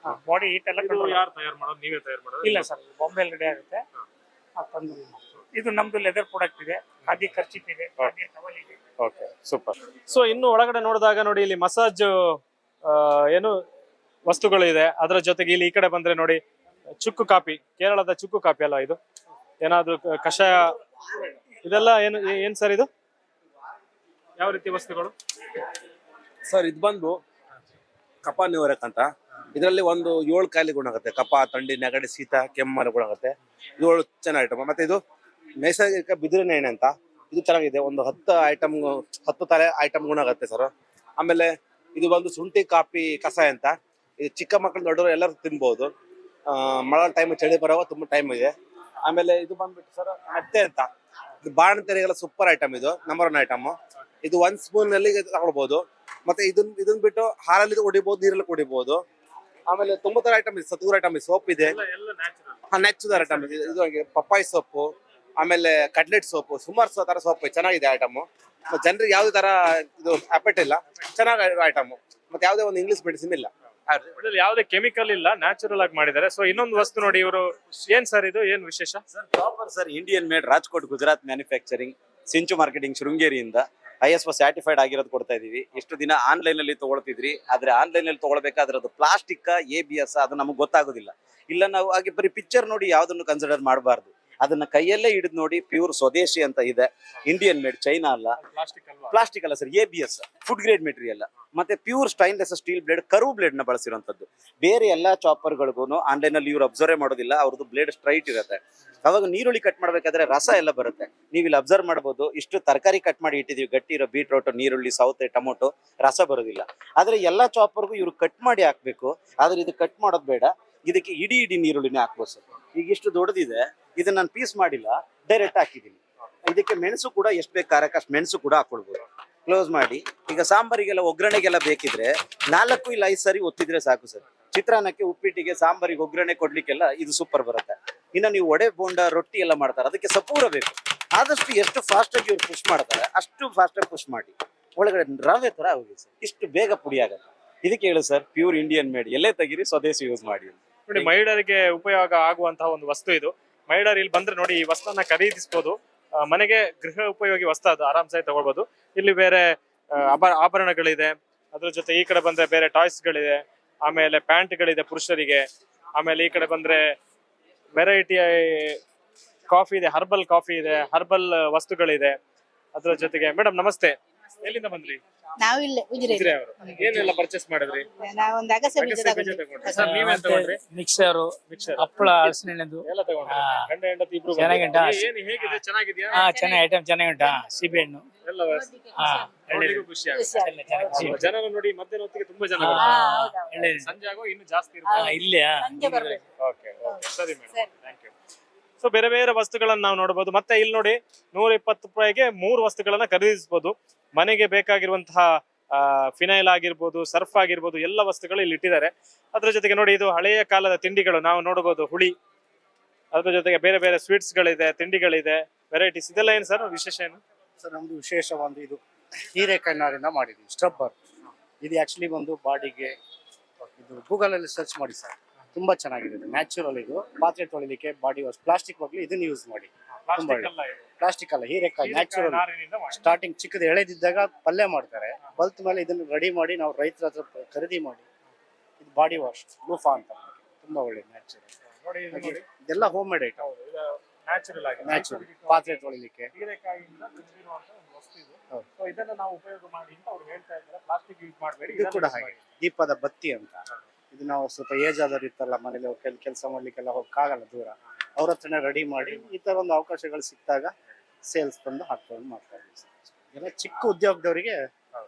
ಬಾಡಿ ಹೀಟ್ ಎಲ್ಲ ಯಾರು ತಯಾರು ಮಾಡೋದು? ನೀವೇ ತಯಾರು ಮಾಡೋದು? ಇಲ್ಲ ಸರ್, ಬಾಂಬೆಲ್ ರೆಡಿ ಆಗುತ್ತೆ. ಇದು ನಮ್ದು ಲೆದರ್ ಪ್ರಾಡಕ್ಟ್ ಇದೆ, ಖಾದಿ ಖರ್ಚಿಪ್ ಇದೆ, ಖಾದಿ ಟವಲ್ ಇದೆ. Okay, super. ಸೊ ಇನ್ನು ಒಳಗಡೆ ನೋಡಿದಾಗ ನೋಡಿ, ಇಲ್ಲಿ ಮಸಾಜ್ ಏನು ವಸ್ತುಗಳು ಇದೆ. ಅದರ ಜೊತೆಗೆ ಇಲ್ಲಿ ಈ ಕಡೆ ಬಂದ್ರೆ ನೋಡಿ, ಚುಕ್ಕು ಕಾಫಿ, ಕೇರಳದ ಚುಕ್ಕು ಕಾಫಿ ಅಲ್ಲ ಇದು? ಏನಾದ್ರು ಕಷಾಯ ಇದೆಲ್ಲ ಏನ್ ಸರ್ ಇದು? ಯಾವ ರೀತಿ ವಸ್ತುಗಳು ಸರ್? ಇದು ಬಂದು ಕಪ ನಿವಾರಕ ಅಂತ. ಇದರಲ್ಲಿ ಒಂದು 7 ಕಾಯಿಲೆ ಗುಣ ಆಗುತ್ತೆ. ಕಪ, ಥಂಡಿ, ನೆಗಡಿ, ಶೀತ, ಕೆಮ್ಮು ಗುಣ ಆಗುತ್ತೆ. ಇದು ಚೆನ್ನಾಗಿ ಐಟಮ್. ಮತ್ತೆ ಇದು ನೈಸರ್ಗಿಕ ಬಿದಿರಿನ ಎಣ್ಣೆ ಅಂತ, ಇದು ಚೆನ್ನಾಗಿದೆ. ಒಂದು 10 ತಲೆ ಐಟಮ್ ಗುಣ ಆಗುತ್ತೆ ಸರ್. ಆಮೇಲೆ ಇದು ಬಂದು ಶುಂಠಿ ಕಾಫಿ ಕಷಾಯ ಅಂತ. ಇದು ಚಿಕ್ಕ ಮಕ್ಕಳು, ದೊಡ್ಡವರು ಎಲ್ಲರೂ ತಿನ್ಬಹುದು. ಮಳೆ ಟೈಮ್, ಚಳಿ ಬರೋ ತುಂಬಾ ಟೈಮ್ ಇದೆ. ಆಮೇಲೆ ಇದು ಬಂದ್ಬಿಟ್ಟು ಸರ್ ಮೆತ್ತೆ ಅಂತ. ಇದು ಬಾಣಂತಿಯರಿಗೆಲ್ಲ ಸೂಪರ್ ಐಟಮ್. ಇದು ನಂಬರ್ 1 ಐಟಮ್. ಇದು 1 ಸ್ಪೂನ್ ನಲ್ಲಿ ತಗೊಳ್ಬಹುದು. ಮತ್ತೆ ಇದನ್ನ ಬಿಟ್ಟು ಹಾಲಲ್ಲಿ ಕುಡಿಬಹುದು, ನೀರಲ್ಲಿ ಕುಡಿಬಹುದು. ಆಮೇಲೆ ತುಂಬಾ ತರ ಐಟಮ್ ಇದೆ. ಸತ್ತೂರ್ ಐಟಮ್ ಇದೆ, ಸೋಪ್ ಇದೆ, ನ್ಯಾಚುರಲ್ ಐಟಮ್ ಇದೆ. ಇದು ಪಪ್ಪಾಯಿ ಸೋಪು, ಆಮೇಲೆ ಕಟ್ಲೆಟ್ ಸೋಪು, ಸುಮಾರು ತರ ಸೋಪ್ ಚೆನ್ನಾಗಿದೆ ಐಟಮ್. ಜನರಿಗೆ ಯಾವ್ದೇ ತರ ಇದು ಅಪೆಟ್ ಇಲ್ಲ, ಚೆನ್ನಾಗಿ ಐಟಮ್. ಮತ್ತೆ ಯಾವ್ದೇ ಒಂದು ಇಂಗ್ಲಿಷ್ ಮೆಡಿಸಿನ್ ಇಲ್ಲ, ಯಾವುದೇ ಕೆಮಿಕಲ್ ಇಲ್ಲ, ನ್ಯಾಚುರಲ್ ಆಗಿ ಮಾಡಿದ್ದಾರೆ. ಸೊ ಇನ್ನೊಂದು ವಸ್ತು ನೋಡಿ, ಇವರು ಏನ್ ಸರ್ ಇದು? ಏನ್ ವಿಶೇಷ sir? Proper sir, Indian made, Rajkot Gujarat manufacturing, Sinchu marketing, ಶೃಂಗೇರಿಯಿಂದ ISO ಸರ್ಟಿಫೈಡ್ ಆಗಿರೋದು ಕೊಡ್ತಾ ಇದೀವಿ. ಎಷ್ಟು ದಿನ ಆನ್ಲೈನ್ ಅಲ್ಲಿ ತಗೊಳ್ತಿದ್ರಿ, ಆದ್ರೆ ಆನ್ಲೈನ್ ಅಲ್ಲಿ ತಗೊಳ್ಬೇಕಾದ್ರೆ ಅದು ಪ್ಲಾಸ್ಟಿಕ್, ABS ಅದು ನಮಗೆ ಗೊತ್ತಾಗೋದಿಲ್ಲ. ಇಲ್ಲ, ನಾವು ಹಾಗೆ ಬರೀ ಪಿಕ್ಚರ್ ನೋಡಿ ಯಾವ್ದನ್ನು ಕನ್ಸಿಡರ್ ಮಾಡಬಾರ್ದು. ಅದನ್ನ ಕೈಯಲ್ಲೇ ಹಿಡಿದು ನೋಡಿ, ಪ್ಯೂರ್ ಸ್ವದೇಶಿ ಅಂತ ಇದೆ, ಇಂಡಿಯನ್ ಮೇಡ್, ಚೈನಾ ಅಲ್ಲ, ಪ್ಲಾಸ್ಟಿಕ್ ಅಲ್ಲ sir, ABS food grade material. ಮತ್ತೆ pure stainless steel blade, curve blade ನ ಬಳಸಿರುವಂತದ್ದು. ಬೇರೆ ಎಲ್ಲಾ ಚಾಪರ್ಗಳಿಗೂ ಆನ್ಲೈನ್ ಅಲ್ಲಿ ಇವ್ರು ಅಬ್ಸರ್ವ್ ಮಾಡೋದಿಲ್ಲ, ಅವ್ರದ್ದು ಬ್ಲೇಡ್ ಸ್ಟ್ರೈಟ್ ಇರುತ್ತೆ. ಅವಾಗ ನೀರುಳ್ಳಿ ಕಟ್ ಮಾಡ್ಬೇಕಾದ್ರೆ ರಸ ಎಲ್ಲ ಬರುತ್ತೆ. ನೀವು ಇಲ್ಲಿ ಅಬ್ಸರ್ವ್ ಮಾಡಬಹುದು, ಇಷ್ಟು ತರಕಾರಿ ಕಟ್ ಮಾಡಿ ಇಟ್ಟಿದೀವಿ, ಗಟ್ಟಿ ಇರೋ ಬೀಟ್ರೋಟ್, ನೀರುಳ್ಳಿ, ಸೌತೆ, ಟೊಮೊಟೊ, ರಸ ಬರೋದಿಲ್ಲ. ಆದ್ರೆ ಎಲ್ಲಾ ಚಾಪರ್ಗೂ ಇವ್ರು ಕಟ್ ಮಾಡಿ ಹಾಕ್ಬೇಕು. ಆದ್ರೆ ಇದು ಕಟ್ ಮಾಡೋದು ಬೇಡ, ಇದಕ್ಕೆ ಇಡೀ ನೀರುಳ್ಳಿನೇ ಹಾಕ್ಬೋದು ಸರ್. ಈಗ ಇಷ್ಟು ದೊಡ್ಡದಿದೆ, ಇದನ್ನ ನಾನು ಪೀಸ್ ಮಾಡಿಲ್ಲ, ಡೈರೆಕ್ಟ್ ಹಾಕಿದ್ದೀನಿ. ಇದಕ್ಕೆ ಮೆಣಸು ಕೂಡ ಎಷ್ಟು ಬೇಕು ಖಾರಕ್ಕೆ ಅಷ್ಟು ಮೆಣಸು ಕೂಡ ಹಾಕೊಳ್ಬೋದು. ಕ್ಲೋಸ್ ಮಾಡಿ, ಈಗ ಸಾಂಬಾರಿಗೆಲ್ಲ ಒಗ್ಗರಣೆಗೆಲ್ಲ ಬೇಕಿದ್ರೆ 4 ಇಲ್ಲ 5 ಸರಿ ಒತ್ತಿದ್ರೆ ಸಾಕು ಸರ್. ಚಿತ್ರಾನ್ನಕ್ಕೆ, ಉಪ್ಪಿಟ್ಟಿಗೆ, ಸಾಂಬಾರಿಗೆ ಒಗ್ಗರಣೆ ಕೊಡ್ಲಿಕ್ಕೆಲ್ಲ ಇದು ಸೂಪರ್ ಬರುತ್ತೆ. ಇನ್ನು ನೀವು ವಡೆ, ಬೋಂಡ, ರೊಟ್ಟಿ ಎಲ್ಲ ಮಾಡ್ತಾರೆ, ಅದಕ್ಕೆ ಸಪೂರ ಬೇಕು. ಆದಷ್ಟು ಎಷ್ಟು ಫಾಸ್ಟ್ ಆಗಿ ಇವ್ರು ಪುಷ್ ಮಾಡ್ತಾರೆ ಅಷ್ಟು ಫಾಸ್ಟ್ ಆಗಿ ಪುಷ್ ಮಾಡಿ, ಒಳಗಡೆ ರವೆ ತರ ಹೋಗಿ ಸರ್, ಇಷ್ಟು ಬೇಗ ಪುಡಿ ಆಗುತ್ತೆ. ಇದಕ್ಕೆ ಹೇಳು ಸರ್, ಪ್ಯೂರ್ ಇಂಡಿಯನ್ ಮೇಡ್, ಎಲ್ಲೇ ತೆಗಿರಿ ಸ್ವದೇಶಿ ಯೂಸ್ ಮಾಡಿ. ನೋಡಿ, ಮಹಿಳೆಯರಿಗೆ ಉಪಯೋಗ ಆಗುವಂತಹ ಒಂದು ವಸ್ತು ಇದು. ಮಹಿಳೆಯರು ಇಲ್ಲಿ ಬಂದ್ರೆ ನೋಡಿ, ಈ ವಸ್ತುವನ್ನ ಖರೀದಿಸಬಹುದು. ಮನೆಗೆ ಗೃಹ ಉಪಯೋಗಿ ವಸ್ತು, ಅದು ಆರಾಮ್ಸಾಗಿ ತಗೊಳ್ಬಹುದು. ಇಲ್ಲಿ ಬೇರೆ ಆಭರಣಗಳಿದೆ, ಅದ್ರ ಜೊತೆ ಈ ಕಡೆ ಬಂದ್ರೆ ಬೇರೆ ಟಾಯ್ಸ್ ಗಳಿದೆ, ಆಮೇಲೆ ಪ್ಯಾಂಟ್ ಗಳಿದೆ ಪುರುಷರಿಗೆ. ಆಮೇಲೆ ಈ ಕಡೆ ಬಂದ್ರೆ ವೆರೈಟಿ ಕಾಫಿ ಇದೆ, ಹರ್ಬಲ್ ಕಾಫಿ ಇದೆ, ಹರ್ಬಲ್ ವಸ್ತುಗಳಿದೆ. ಅದ್ರ ಜೊತೆಗೆ ಮೇಡಮ್ ನಮಸ್ತೆ, ಎಲ್ಲಿಂದ ಬಂದ್ರಿ? ನಾವು ಇಲ್ಲೇ ಉಜಿರೆ ಅವರು ಏನೆಲ್ಲ ಪರ್ಚೇಸ್ ಮಾಡಿದ್ರಿ? ನಾವೊಂದು ಅಗಸೆ ಬೀಜ ತಗೊಂಡ್ರಿ. ಸರ್ ನೀವೇನ್ ತಗೊಂಡ್ರಿ? ಮಿಕ್ಸರ್, ಮಿಕ್ಸರ್, ಹಪ್ಪಳ, ಹಲಸಿನೆಣ್ಣೆದು ಎಲ್ಲ ತಗೊಂಡ್ರಿ. ಗಂಡ ಹೆಂಡತಿ ಇಬ್ರು ಚೆನ್ನಾಗುಂಟಾ? ಏನು ಹೇಗಿದೆ? ಚೆನ್ನಾಗಿದ್ಯಾ? ಚೆನ್ನಾಗಿ ಐಟಮ್ ಚೆನ್ನಾಗುಂಟಾ? ಸಿಬೆ ಹಣ್ಣು ಎಲ್ಲ ಒಳ್ಳೆದು. ಖುಷಿ ಆಗುತ್ತೆ. ಜನರ ನೋಡಿ, ಮಧ್ಯಾಹ್ನ ಹೊತ್ತಿಗೆ ತುಂಬಾ ಜನ ಸಂಜೆ ಆಗೋ ಇನ್ನು ಜಾಸ್ತಿ ಇರುತ್ತೆ. ಇಲ್ಲೇ ಓಕೆ, ಸರಿ ಮೇಡಮ್, ಥ್ಯಾಂಕ್ ಯು. ಸೊ ಬೇರೆ ಬೇರೆ ವಸ್ತುಗಳನ್ನ ನಾವು ನೋಡಬಹುದು. ಮತ್ತೆ ಇಲ್ಲಿ ನೋಡಿ, 120 ರೂಪಾಯಿಗೆ 3 ವಸ್ತುಗಳನ್ನ ಖರೀದಿಸಬಹುದು. ಮನೆಗೆ ಬೇಕಾಗಿರುವಂತಹ ಫಿನೈಲ್ ಆಗಿರ್ಬೋದು, ಸರ್ಫ್ ಆಗಿರ್ಬೋದು, ಎಲ್ಲ ವಸ್ತುಗಳು ಇಲ್ಲಿ ಇಟ್ಟಿದ್ದಾರೆ. ಅದ್ರ ಜೊತೆಗೆ ನೋಡಿ, ಇದು ಹಳೆಯ ಕಾಲದ ತಿಂಡಿಗಳು ನಾವು ನೋಡಬಹುದು, ಹುಳಿ. ಅದ್ರ ಜೊತೆಗೆ ಬೇರೆ ಬೇರೆ ಸ್ವೀಟ್ಸ್ ಗಳಿದೆ, ತಿಂಡಿಗಳಿದೆ, ವೆರೈಟೀಸ್. ಇದೆಲ್ಲ ಏನು ಸರ್ ವಿಶೇಷ? ಏನು ಸರ್, ನಮ್ದು ವಿಶೇಷ ಒಂದು ಇದು ಹೀರೆಕಾಯಿ ನಾರಿಂದ ಮಾಡಿದ್ವಿ ಸ್ಟಬ್ಬರ್. ಇದು ಆಕ್ಚುಲಿ ಒಂದು ಬಾಡಿಗೆ, ಇದು ಗೂಗಲ್ ಅಲ್ಲಿ ಸರ್ಚ್ ಮಾಡಿ ಸರ್, ತುಂಬಾ ಚೆನ್ನಾಗಿದೆ. ನ್ಯಾಚುರಲ್, ಇದು ಪಾತ್ರೆ ತೊಳಿಲಿಕ್ಕೆ, ಬಾಡಿ ವಾಶ್. ಪ್ಲಾಸ್ಟಿಕ್ ಬಗ್ಗೆ ಇದನ್ನ ಯೂಸ್ ಮಾಡಿ. ಪ್ಲಾಸ್ಟಿಕ್ ಅಲ್ಲ, ಹೀರೆಕಾಯಿ ನ್ಯಾಚುರಲ್. ಸ್ಟಾರ್ಟಿಂಗ್ ಚಿಕ್ಕದು ಎಳೆದಿದ್ದಾಗ ಪಲ್ಯ ಮಾಡ್ತಾರೆ, ಬಲ್ತ್ ಮೇಲೆ ಇದನ್ನು ರೆಡಿ ಮಾಡಿ ನಾವು ರೈತರ ಹತ್ರ ಖರೀದಿ ಮಾಡಿ, ಇದು ಬಾಡಿ ವಾಶ್ ಲೂಫಾ ಅಂತ, ತುಂಬಾ ಒಳ್ಳೆದು, ನ್ಯಾಚುರಲ್. ಇದೆಲ್ಲ ಹೋಮ್ ಮೇಡ್ ಐಟಮ್, ನ್ಯಾಚುರಲ್ ಪಾತ್ರೆ ತೊಳಿಲಿಕ್ಕೆ. ಇದನ್ನ ನಾವು ಉಪಯೋಗ ಮಾಡಿ ಅಂತ ಅವ್ರು ಹೇಳ್ತಾ ಇದ್ದಾರೆ. ಪ್ಲಾಸ್ಟಿಕ್ ಯೂಸ್ ಮಾಡಬೇಡಿ. ಇದು ಕೂಡ ಹಾಗೆ ದೀಪದ ಬತ್ತಿ ಅಂತ, ಇದು ನಾವು ಸ್ವಲ್ಪ ಏಜ್ ಆದವ್ರು ಇರ್ತಲ್ಲ, ಮನೇಲಿ ಕೆಲಸ ಮಾಡ್ಲಿಕ್ಕೆಲ್ಲ ಹೋಗಕ್ಕಾಗಲ್ಲ ದೂರ, ಅವ್ರ ಹತ್ರನೇ ರೆಡಿ ಮಾಡಿ ಈ ತರ ಒಂದು ಅವಕಾಶಗಳು ಸಿಕ್ಕಿದಾಗ ಸೇಲ್ಸ್ ತಂದು ಹಾಕೊಂಡು ಮಾಡ್ತಾ ಇದ್ದೀವಿ. ಎಲ್ಲ ಚಿಕ್ಕ ಉದ್ಯೋಗದವರಿಗೆ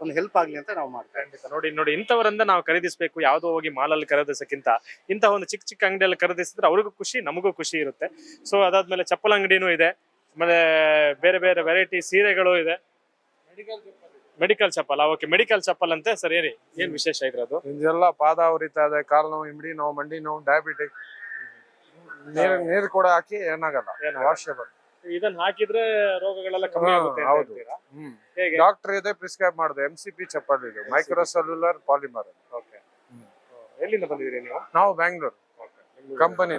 ಒಂದು ಹೆಲ್ಪ್ ಆಗ್ಲಿ ಅಂತ ನಾವು ಮಾಡ್ತಾ ಇದ್ದೀವಿ. ನೋಡಿ, ಇಂಥವರಿಂದ ನಾವು ಖರೀದಿಸಬೇಕು. ಯಾವುದೋ ಹೋಗಿ ಮಾಲಲ್ಲಿ ಖರೀದಿಸಕ್ಕಿಂತ ಇಂಥ ಒಂದು ಚಿಕ್ಕ ಚಿಕ್ಕ ಅಂಗಡಿಯಲ್ಲಿ ಖರೀದಿಸಿದ್ರೆ ಅವ್ರಿಗೂ ಖುಷಿ, ನಮಗೂ ಖುಷಿ ಇರುತ್ತೆ. ಸೊ ಅದಾದ್ಮೇಲೆ ಚಪ್ಪಲ್ ಅಂಗಡಿನೂ ಇದೆ, ಆಮೇಲೆ ಬೇರೆ ಬೇರೆ ವೆರೈಟಿ ಸೀರೆಗಳು ಇದೆ. ಮೆಡಿಕಲ್ ಚಪ್ಪಲ್, ಓಕೆ, ಮೆಡಿಕಲ್ ಚಪ್ಪಲ್ ಅಂತೆ ಸರ್. ಏನ್ ವಿಶೇಷ ಇದ್ರದ್ದು? ಇದೆಲ್ಲ ಪಾದ ಉರಿತಾ ಇದೆ, ಕಾಲು ನೋವು, ಇಮಿಡಿ ನೋವು, ಮಂಡಿ ನೋವು, ಡಯಾಬಿಟಿಕ್. ನೀರು ಕೂಡ ಹಾಕಿ ಏನಾಗಲ್ಲ, ವಾಷಬಲ್. ಇದನ್ನ ಹಾಕಿದ್ರೆ ರೋಗಗಳೆಲ್ಲ ಕಮ್ಮಿ ಆಗುತ್ತೆ. ಹೌದು, ಡಾಕ್ಟರ್ ಇದೆ ಪ್ರಿಸ್ಕ್ರೈಬ್ ಮಾಡಿದೆ. MCP ಚಪ್ಪಲ್ ಇದು, ಮೈಕ್ರೋಸೆಲ್ಯುಲರ್ ಪಾಲಿಮರ್. ಓಕೆ, ಎಲ್ಲಿಂದ ಬಂದಿದ್ದೀರಿ ನೀವು? ನಾವು ಬ್ಯಾಂಗ್ಳೂರ್ ಕಂಪನಿ.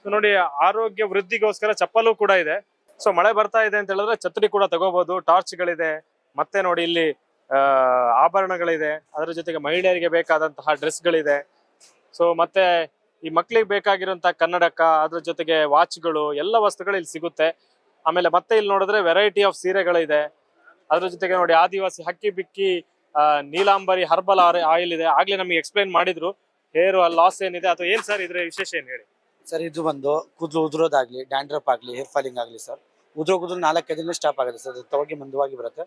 ಸೊ ನೋಡಿ, ಆರೋಗ್ಯ ವೃದ್ಧಿಗೋಸ್ಕರ ಚಪ್ಪಲು ಕೂಡ ಇದೆ. ಸೊ ಮಳೆ ಬರ್ತಾ ಇದೆ ಅಂತ ಹೇಳಿದ್ರೆ ಛತ್ರಿ ಕೂಡ ತಗೋಬಹುದು. ಟಾರ್ಚ್ಗಳಿದೆ, ಮತ್ತೆ ನೋಡಿ ಇಲ್ಲಿ ಆಭರಣಗಳಿದೆ, ಅದರ ಜೊತೆಗೆ ಮಹಿಳೆಯರಿಗೆ ಬೇಕಾದಂತಹ ಡ್ರೆಸ್ಗಳಿದೆ. ಸೊ ಮತ್ತೆ ಈ ಮಕ್ಕಳಿಗೆ ಬೇಕಾಗಿರುವಂತಹ ಕನ್ನಡಕ, ಅದ್ರ ಜೊತೆಗೆ ವಾಚ್ಗಳು, ಎಲ್ಲ ವಸ್ತುಗಳು ಇಲ್ಲಿ ಸಿಗುತ್ತೆ. ಆಮೇಲೆ ಮತ್ತೆ ಇಲ್ಲಿ ನೋಡಿದ್ರೆ ವೆರೈಟಿ ಆಫ್ ಸೀರೆಗಳಿದೆ. ಅದ್ರ ಜೊತೆಗೆ ನೋಡಿ, ಆದಿವಾಸಿ ಹಕ್ಕಿ ಬಿಕ್ಕಿ, ನೀಲಾಂಬರಿ ಹರ್ಬಲ್ ಆಯಿಲ್ ಇದೆ. ಆಗ್ಲೇ ನಮಗೆ ಎಕ್ಸ್ಪ್ಲೈನ್ ಮಾಡಿದ್ರು ಹೇರ್ ಲಾಸ್ ಏನಿದೆ ಅಥವಾ ಏನ್ ಸರ್ ಇದ್ರ ವಿಶೇಷ ಏನ್ ಹೇಳಿ? ಸರ್, ಇದು ಬಂದು ಕೂದಲು ಉದುರೋದಾಗ್ಲಿ, ಡ್ಯಾಂಡ್ರಪ್ ಆಗ್ಲಿ, ಹೇರ್ ಫಾಲಿಂಗ್ ಆಗ್ಲಿ ಸರ್, ಕೂದಲು 4-5 ದಿನ ಸ್ಟಾಪ್ ಆಗುತ್ತೆ ಸರ್. ತವಾಗಿ ಮಂದವಾಗಿ ಬರುತ್ತೆ,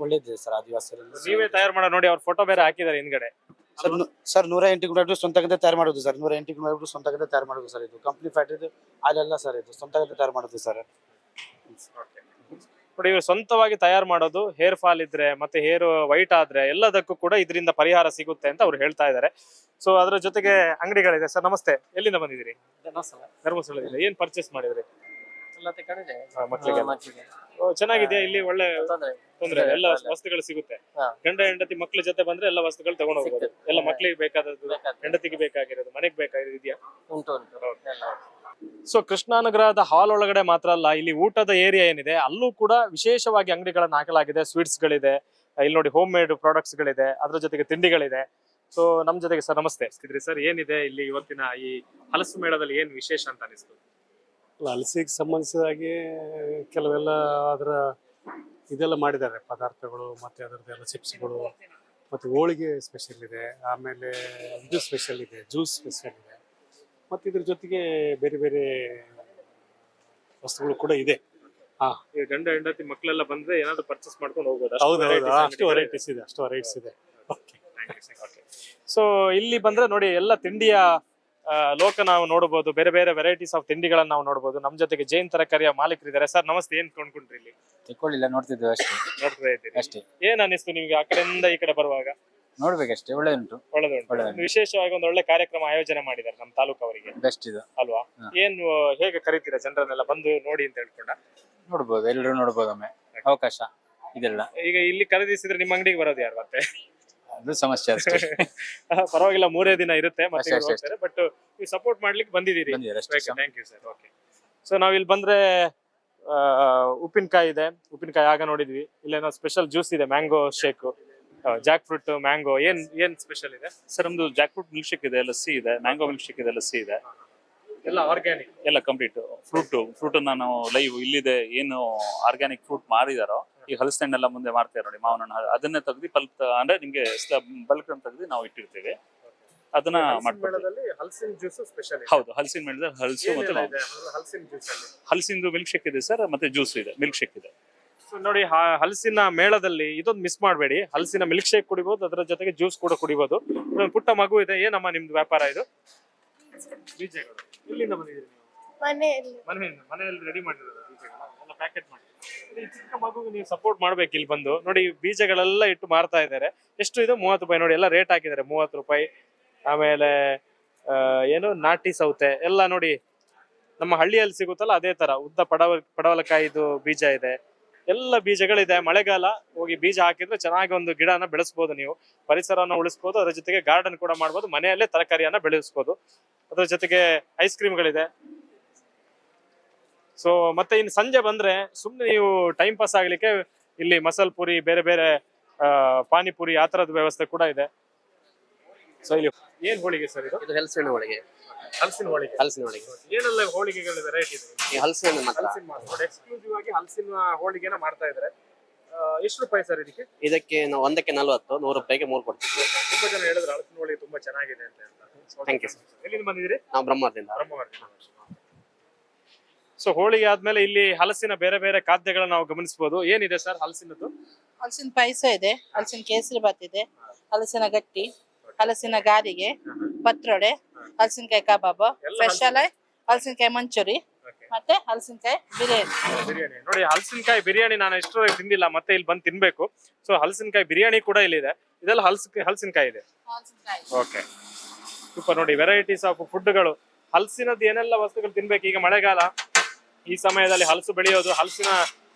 ಒಳ್ಳೇದಿದೆ ಸರ್. ಆದಿವಾಸಿ ನೀವೇ ತಯಾರು ಮಾಡೋ ನೋಡಿ, ಅವ್ರ ಫೋಟೋ ಬೇರೆ ಹಾಕಿದ್ದಾರೆ ಹಿಂದ್ಗಡೆ. ಸರ್ 108 ಗುಣ ಸ್ವಂತಗದೆ ತಯಾರು ಮಾಡೋದು ಸರ್. 108 ಗುಣ ಸ್ವಂತಗದೆ ತಯಾರು ಮಾಡೋದು ಸರ್. ಇದು ಕಂಪ್ನಿ ಫ್ಯಾಕ್ಟ್ರಿ ಅಲ್ಲೆಲ್ಲ ಸರ್, ಇದು ಸ್ವಂತಗದೆ ತಯಾರು ಮಾಡೋದು ಸರ್. ನೋಡಿ, ಇವರು ಸ್ವಂತವಾಗಿ ತಯಾರು ಮಾಡೋದು. ಹೇರ್ ಫಾಲ್ ಇದ್ರೆ ಮತ್ತೆ ಹೇರ್ ವೈಟ್ ಆದ್ರೆ ಎಲ್ಲದಕ್ಕೂ ಕೂಡ ಇದರಿಂದ ಪರಿಹಾರ ಸಿಗುತ್ತೆ ಅಂತ ಅವ್ರು ಹೇಳ್ತಾ ಇದ್ದಾರೆ. ಸೊ ಅದ್ರ ಜೊತೆಗೆ ಅಂಗಡಿಗಳಿದೆ. ಸರ್ ನಮಸ್ತೆ, ಎಲ್ಲಿಂದ ಬಂದಿದ್ದೀರಿ? ಧರ್ಮಸ್ಥಳದಿಂದ. ಏನ್ ಪರ್ಚೇಸ್ ಮಾಡಿದ್ರಿ? ಮಕ್ಕಳಿಗೆ ಚೆನ್ನಾಗಿದೆ ಇಲ್ಲಿ, ಒಳ್ಳೆ ತೊಂದ್ರೆ ಎಲ್ಲ ವಸ್ತುಗಳು ಸಿಗುತ್ತೆ. ಗಂಡ ಹೆಂಡತಿ ಮಕ್ಳ ಜೊತೆ ಬಂದ್ರೆ ಎಲ್ಲ ವಸ್ತುಗಳು ತಗೊಂಡು ಹೋಗ್ಬೋದು. ಎಲ್ಲ ಮಕ್ಳಿಗೆ ಬೇಕಾದದ್ದು, ಹೆಂಡತಿಗೆ ಬೇಕಾಗಿರೋದು, ಮನೆಗೆ ಬೇಕಾಗಿರೋದು ಇದೆಯಾ? ಸೊ ಕೃಷ್ಣಾನಗರದ ಹಾಲ್ ಒಳಗಡೆ ಮಾತ್ರ ಅಲ್ಲ, ಇಲ್ಲಿ ಊಟದ ಏರಿಯಾ ಏನಿದೆ ಅಲ್ಲೂ ಕೂಡ ವಿಶೇಷವಾಗಿ ಅಂಗಡಿಗಳನ್ನ ಹಾಕಲಾಗಿದೆ. ಸ್ವೀಟ್ಸ್ ಗಳಿದೆ, ಇಲ್ಲಿ ನೋಡಿ ಹೋಮ್ ಮೇಡ್ ಪ್ರಾಡಕ್ಟ್ಸ್ ಗಳಿದೆ, ಅದ್ರ ಜೊತೆಗೆ ತಿಂಡಿಗಳಿದೆ. ಸೊ ನಮ್ ಜೊತೆಗೆ ಸರ್ ನಮಸ್ತೆ. ಸರ್ ಏನಿದೆ ಇಲ್ಲಿ ಇವತ್ತಿನ ಈ ಹಲಸು ಮೇಳದಲ್ಲಿ ಏನ್ ವಿಶೇಷ ಅಂತ ಅನಿಸ್ತು? ಹಲಸಿಗೆ ಸಂಬಂಧಿಸಿದಾಗೆ ಕೆಲವೆಲ್ಲ ಅದರ ಇದೆಲ್ಲ ಮಾಡಿದ್ದಾರೆ ಪದಾರ್ಥಗಳು, ಮತ್ತೆ ಅದರದ್ದೆಲ್ಲ ಚಿಪ್ಸ್ಗಳು, ಮತ್ತೆ ಹೋಳಿಗೆ ಸ್ಪೆಷಲ್ ಇದೆ, ಆಮೇಲೆ ಇದು ಸ್ಪೆಷಲ್ ಇದೆ, ಜ್ಯೂಸ್ ಸ್ಪೆಷಲ್ ಇದೆ, ಮತ್ತೆ ಇದ್ರ ಜೊತೆಗೆ ಬೇರೆ ಬೇರೆ ವಸ್ತುಗಳು ಕೂಡ ಇದೆ. ಈಗ ಗಂಡ ಹೆಂಡತಿ ಮಕ್ಕಳೆಲ್ಲ ಬಂದ್ರೆ ಏನಾದ್ರು ಪರ್ಚೇಸ್ ಮಾಡ್ಕೊಂಡು ಹೋಗ್ಬೋದು. ಹೌದು, ಅಷ್ಟು ವೆರೈಟೀಸ್ ಇದೆ, ಅಷ್ಟು ವೆರೈಟೀಸ್ ಇದೆ. ಓಕೆ. ಸೊ ಇಲ್ಲಿ ಬಂದ್ರೆ ನೋಡಿ ಎಲ್ಲ ತಿಂಡಿಯ ಲೋಕ ನಾವು ನೋಡಬಹುದು, ಬೇರೆ ಬೇರೆ ವೆರೈಟೀಸ್ ಆಫ್ ತಿಂಡಿಗಳನ್ನ ನಾವು ನೋಡಬಹುದು. ನಮ್ ಜೊತೆಗೆ ಜೈನ್ ತರಕಾರಿಯ ಮಾಲೀಕರಿದ್ದಾರೆ. ಸರ್ ನಮಸ್ತೆ, ಏನ್ ಕೊಂಡ್ಕೊಂಡ್ರಿ ಇಲ್ಲಿ? ತಿಳ್ಕೊಳ್ಳಿಲ್ಲ, ನೋಡ್ತಿದ್ವಿ ಅಷ್ಟೇ. ನೋಡ್ತಾ ಇದ್ದೀರಿ ಅಷ್ಟೇ. ಏನ್ ಅನಿಸ್ತು ನಿಮ್ಗೆ ಆ ಕಡೆಯಿಂದ ಈ ಕಡೆ ಬರುವಾಗ? ನೋಡ್ಬೇಕಷ್ಟೇ, ಒಳ್ಳೆದುಂಟು. ಒಳ್ಳೆದುಂಟು. ವಿಶೇಷವಾಗಿ ಒಂದು ಒಳ್ಳೆ ಕಾರ್ಯಕ್ರಮ ಆಯೋಜನೆ ಮಾಡಿದ್ದಾರೆ ನಮ್ಮ ತಾಲೂಕು ಅವರಿಗೆ. ಬೆಸ್ಟ್ ಇದು ಅಲ್ವಾ? ಏನು ಹೇಗೆ ಕರೀತೀರಾ ಜನರನ್ನೆಲ್ಲ ಬಂದು ನೋಡಿ ಅಂತ ಹೇಳ್ಕೊಂಡ? ನೋಡ್ಬೋದು, ಎಲ್ಲರೂ ನೋಡ್ಬೋದು. ಒಮ್ಮೆ ಅವಕಾಶ ಇದೆಲ್ಲ. ಈಗ ಇಲ್ಲಿ ಖರೀದಿಸಿದ್ರೆ ನಿಮ್ಮ ಅಂಗಡಿಗೆ ಬರೋದು ಯಾರು ಮತ್ತೆ? ಅದು ಸಮಸ್ಯೆ ಅಷ್ಟೇ. ಪರವಾಗಿಲ್ಲ, 3 ದಿನ ಇರುತ್ತೆ ಮತ್ತೆ ಅಷ್ಟೇ, ಅಷ್ಟೇ. ಬಟ್ ನೀವು ಸಪೋರ್ಟ್ ಮಾಡ್ಲಿಕ್ಕೆ ಬಂದಿದ್ದೀರಿ. ಅಷ್ಟೇ. Thank you sir. Okay. So ನಾವ್ ಇಲ್ಲಿ ಬಂದ್ರೆ ಉಪ್ಪಿನಕಾಯಿ ಇದೆ, ಉಪ್ಪಿನಕಾಯಿ ಆಗ ನೋಡಿದ್ವಿ. ಇಲ್ಲೇನೋ ಸ್ಪೆಷಲ್ ಜ್ಯೂಸ್ ಇದೆ, mango shake, jackfruit, mango. ಏನ್ ಸ್ಪೆಷಲ್ ಇದೆ ಸರ್? ನಮ್ದು ಜಾಕ್ ಫ್ರೂಟ್ ಮಿಲ್ಕ್ ಶೇಕ್ ಇದೆ, ಲಸ್ಸಿ ಇದೆ, ಮ್ಯಾಂಗೋ ಮಿಲ್ಕ್ ಶೇಕ್ ಇದೆ, ಲಸ್ಸಿ ಇದೆ, ಎಲ್ಲ ಆರ್ಗ್ಯಾನಿಕ್, ಎಲ್ಲ ಕಂಪ್ಲೀಟ್. ಫ್ರೂಟ್ ನಾನು ಲೈವ್ ಇಲ್ಲಿದೆ ಏನು ಆರ್ಗ್ಯಾನಿಕ್ ಫ್ರೂಟ್ ಮಾರಿದಾರೋ, ಈ ಹಲಸಿನಣ್ಣೆಲ್ಲ ಮುಂದೆ ಮಾರ್ತಾರೆ ನೋಡಿ, ಮಾವಿನ ಹಣ್ಣು, ಅದನ್ನೇ ತೆಗ್ದು ಪಲ್ಪ್ ಅಂದ್ರೆ ನಿಮ್ಗೆ ಬಲ್ಕ್ ಅಂತ ತೆಗ್ದು ನಾವು ಇಟ್ಟಿರ್ತೇವೆ. ಅದನ್ನ ಮಾಡ್ಕೊಡ್ತೀವಿ. ಹಲಸಿನ ಜ್ಯೂಸ್ ಸ್ಪೆಷಲ್. ಹೌದು, ಹಲಸಿನ ಮೇಳದಲ್ಲಿ ಹಲಸು ಮತ್ತೆ ಹಲಸಿನ ಜ್ಯೂಸ್ ಅಲ್ಲಿ ಹಲಸಿಂದು ಮಿಲ್ಕ್ ಶೇಕ್ ಇದೆ ಸರ್, ಮತ್ತೆ ಜ್ಯೂಸ್ ಇದೆ, ಮಿಲ್ಕ್ ಶೇಕ್ ಇದೆ. ಸೊ ನೋಡಿ, ಹಲಸಿನ ಮೇಳದಲ್ಲಿ ಇದೊಂದು ಮಿಸ್ ಮಾಡಬೇಡಿ. ಹಲಸಿನ ಮಿಲ್ಕ್ ಶೇಕ್ ಕುಡಿಬಹುದು, ಅದರ ಜೊತೆಗೆ ಜ್ಯೂಸ್ ಕೂಡ ಕುಡಿಬಹುದು. ಒಂದು ಪುಟ್ಟ ಮಗು ಇದೆ. ಏನಮ್ಮ ನಿಮ್ದು ವ್ಯಾಪಾರ ಇದು? ಬೀಜಗಳು. ಎಲ್ಲಿಂದ ಬಂದಿದ್ದೀರಿ ನೀವು? ಮನೆಯಲ್ಲಿ ರೆಡಿ ಮಾಡಿರೋದು ಬೀಜಗಳು ಎಲ್ಲ ಪ್ಯಾಕೆಟ್ ಮಾಡಿ. ಈ ಚಿಕ್ಕ ಮಗುಗೆ ನೀವು ಸಪೋರ್ಟ್ ಮಾಡ್ಬೇಕು. ಇಲ್ಲಿ ಬಂದು ನೋಡಿ, ಬೀಜಗಳೆಲ್ಲ ಇಟ್ಟು ಮಾರ್ತಾ ಇದ್ದಾರೆ. ಎಷ್ಟು ಇದು? 30 ರೂಪಾಯಿ ನೋಡಿ, ಎಲ್ಲ ರೇಟ್ ಹಾಕಿದ್ದಾರೆ. 30 ರೂಪಾಯಿ. ಆಮೇಲೆ ಏನು ನಾಟಿ ಸೌತೆ ಎಲ್ಲ ನೋಡಿ, ನಮ್ಮ ಹಳ್ಳಿಯಲ್ಲಿ ಸಿಗುತ್ತಲ್ಲ ಅದೇ ತರ ಉದ್ದ ಪಡವಲಕಾಯಿದು ಬೀಜ ಇದೆ, ಎಲ್ಲ ಬೀಜಗಳಿದೆ. ಮಳೆಗಾಲ ಹೋಗಿ ಬೀಜ ಹಾಕಿದ್ರೆ ಚೆನ್ನಾಗಿ ಒಂದು ಗಿಡನ ಬೆಳೆಸ್ಬೋದು, ನೀವು ಪರಿಸರನ ಉಳಿಸ್ಬೋದು, ಅದ್ರ ಜೊತೆಗೆ ಗಾರ್ಡನ್ ಕೂಡ ಮಾಡ್ಬೋದು, ಮನೆಯಲ್ಲೇ ತರಕಾರಿಯನ್ನ ಬೆಳೆಸ್ಬೋದು. ಅದ್ರ ಜೊತೆಗೆ ಐಸ್ ಕ್ರೀಮ್ಗಳಿದೆ. ಸೊ ಮತ್ತೆ ಇನ್ನು ಸಂಜೆ ಬಂದ್ರೆ ಸುಮ್ನೆ ನೀವು ಟೈಮ್ ಪಾಸ್ ಆಗ್ಲಿಕ್ಕೆ ಇಲ್ಲಿ ಮಸಾಲ್ ಪುರಿ, ಬೇರೆ ಬೇರೆ ಪಾನಿಪುರಿ, ಆ ತರದ ವ್ಯವಸ್ಥೆ ಕೂಡ ಇದೆ. ಸೊ ಇಲ್ಲಿ ಏನ್ ಹೋಳಿಗೆ ಸರ್ ಇದು? ಇದು ಹಲಸಿನ ಹೋಳಿಗೆ. ಹಲಸಿನ ಹೋಳಿಗೆ. ಹಲಸಿನ ಹೋಳಿಗೆ. ಏನೆಲ್ಲ ಹೋಳಿಗೆಗಳ ವೆರೈಟಿ ಇದೆ? ಈ ಹಲಸಿನ ಮಾತ್ರ. ಎಕ್ಸ್ಕ್ಲೂಸಿವ್ ಆಗಿ ಹಲಸಿನ ಹೋಳಿಗೆನ ಮಾಡ್ತಾ ಇದ್ದಾರೆ. ಎಷ್ಟು ರೂಪಾಯಿ ಸರ್ ಇದಕ್ಕೆ? ಇದಕ್ಕೆ ನಾವು ಒಂದಕ್ಕೆ 40, 100 ರೂಪಾಯಿಗೆ 3 ಕೊಡ್ತೀವಿ. ತುಂಬಾ ಜನ ಹೇಳಿದ್ರು ಹಲಸಿನ ಹೋಳಿಗೆ ತುಂಬಾ ಚೆನ್ನಾಗಿದೆ ಅಂತ. Thank you sir. ಎಲ್ಲಿಂದ ಬಂದಿದ್ದೀರಿ? ನಾವು ಬ್ರಹ್ಮವರದಿಂದ. ಸೊ ಹೋಳಿಗೆ ಆದ್ಮೇಲೆ ಇಲ್ಲಿ ಹಲಸಿನ ಬೇರೆ ಬೇರೆ ಖಾದ್ಯಗಳನ್ನ ನಾವು ಗಮನಿಸಬಹುದು. ಏನಿದೆ ಸರ್ ಹಲಸಿನದ್ದು? ಹಲಸಿನ ಪಾಯಸ ಇದೆ, ಹಲಸಿನ ಕೇಸರಿ ಬಾತ್ ಇದೆ, ಹಲಸಿನ ಗಟ್ಟಿ, ಹಲಸಿನ ಗಾರಿಗೆ, ಪತ್ರೊಡೆ, ಹಲಸಿನಕಾಯಿ ಕಬಾಬ್, ಸ್ಪೆಷಲ್ ಹಲಸಿನಕಾಯಿ ಮಂಚೂರಿ, ಮತ್ತೆ ಹಲಸಿನಕಾಯಿ ಬಿರಿಯಾನಿ. ನೋಡಿ, ಹಲಸಿನಕಾಯಿ ಬಿರಿಯಾನಿ ನಾನು ಎಷ್ಟರವರೆಗೆ ತಿಂದಿಲ್ಲ, ಮತ್ತೆ ಇಲ್ಲಿ ಬಂದು ತಿನ್ಬೇಕು. ಸೊ ಹಲಸಿನಕಾಯಿ ಬಿರಿಯಾನಿ ಕೂಡ ಇಲ್ಲಿದೆ. ಇದೆಲ್ಲ ಹಲಸಿನಕಾಯಿ ಇದೆ. Okay, super. ನೋಡಿ, ವೆರೈಟೀಸ್ ಆಫ್ ಫುಡ್ಗಳು. ಹಲಸಿನದ್ದು ಏನೆಲ್ಲ ವಸ್ತುಗಳು ತಿನ್ಬೇಕು. ಈಗ ಮಳೆಗಾಲ, ಈ ಸಮಯದಲ್ಲಿ ಹಲಸು ಬೆಳೆಯೋದು, ಹಲಸಿನ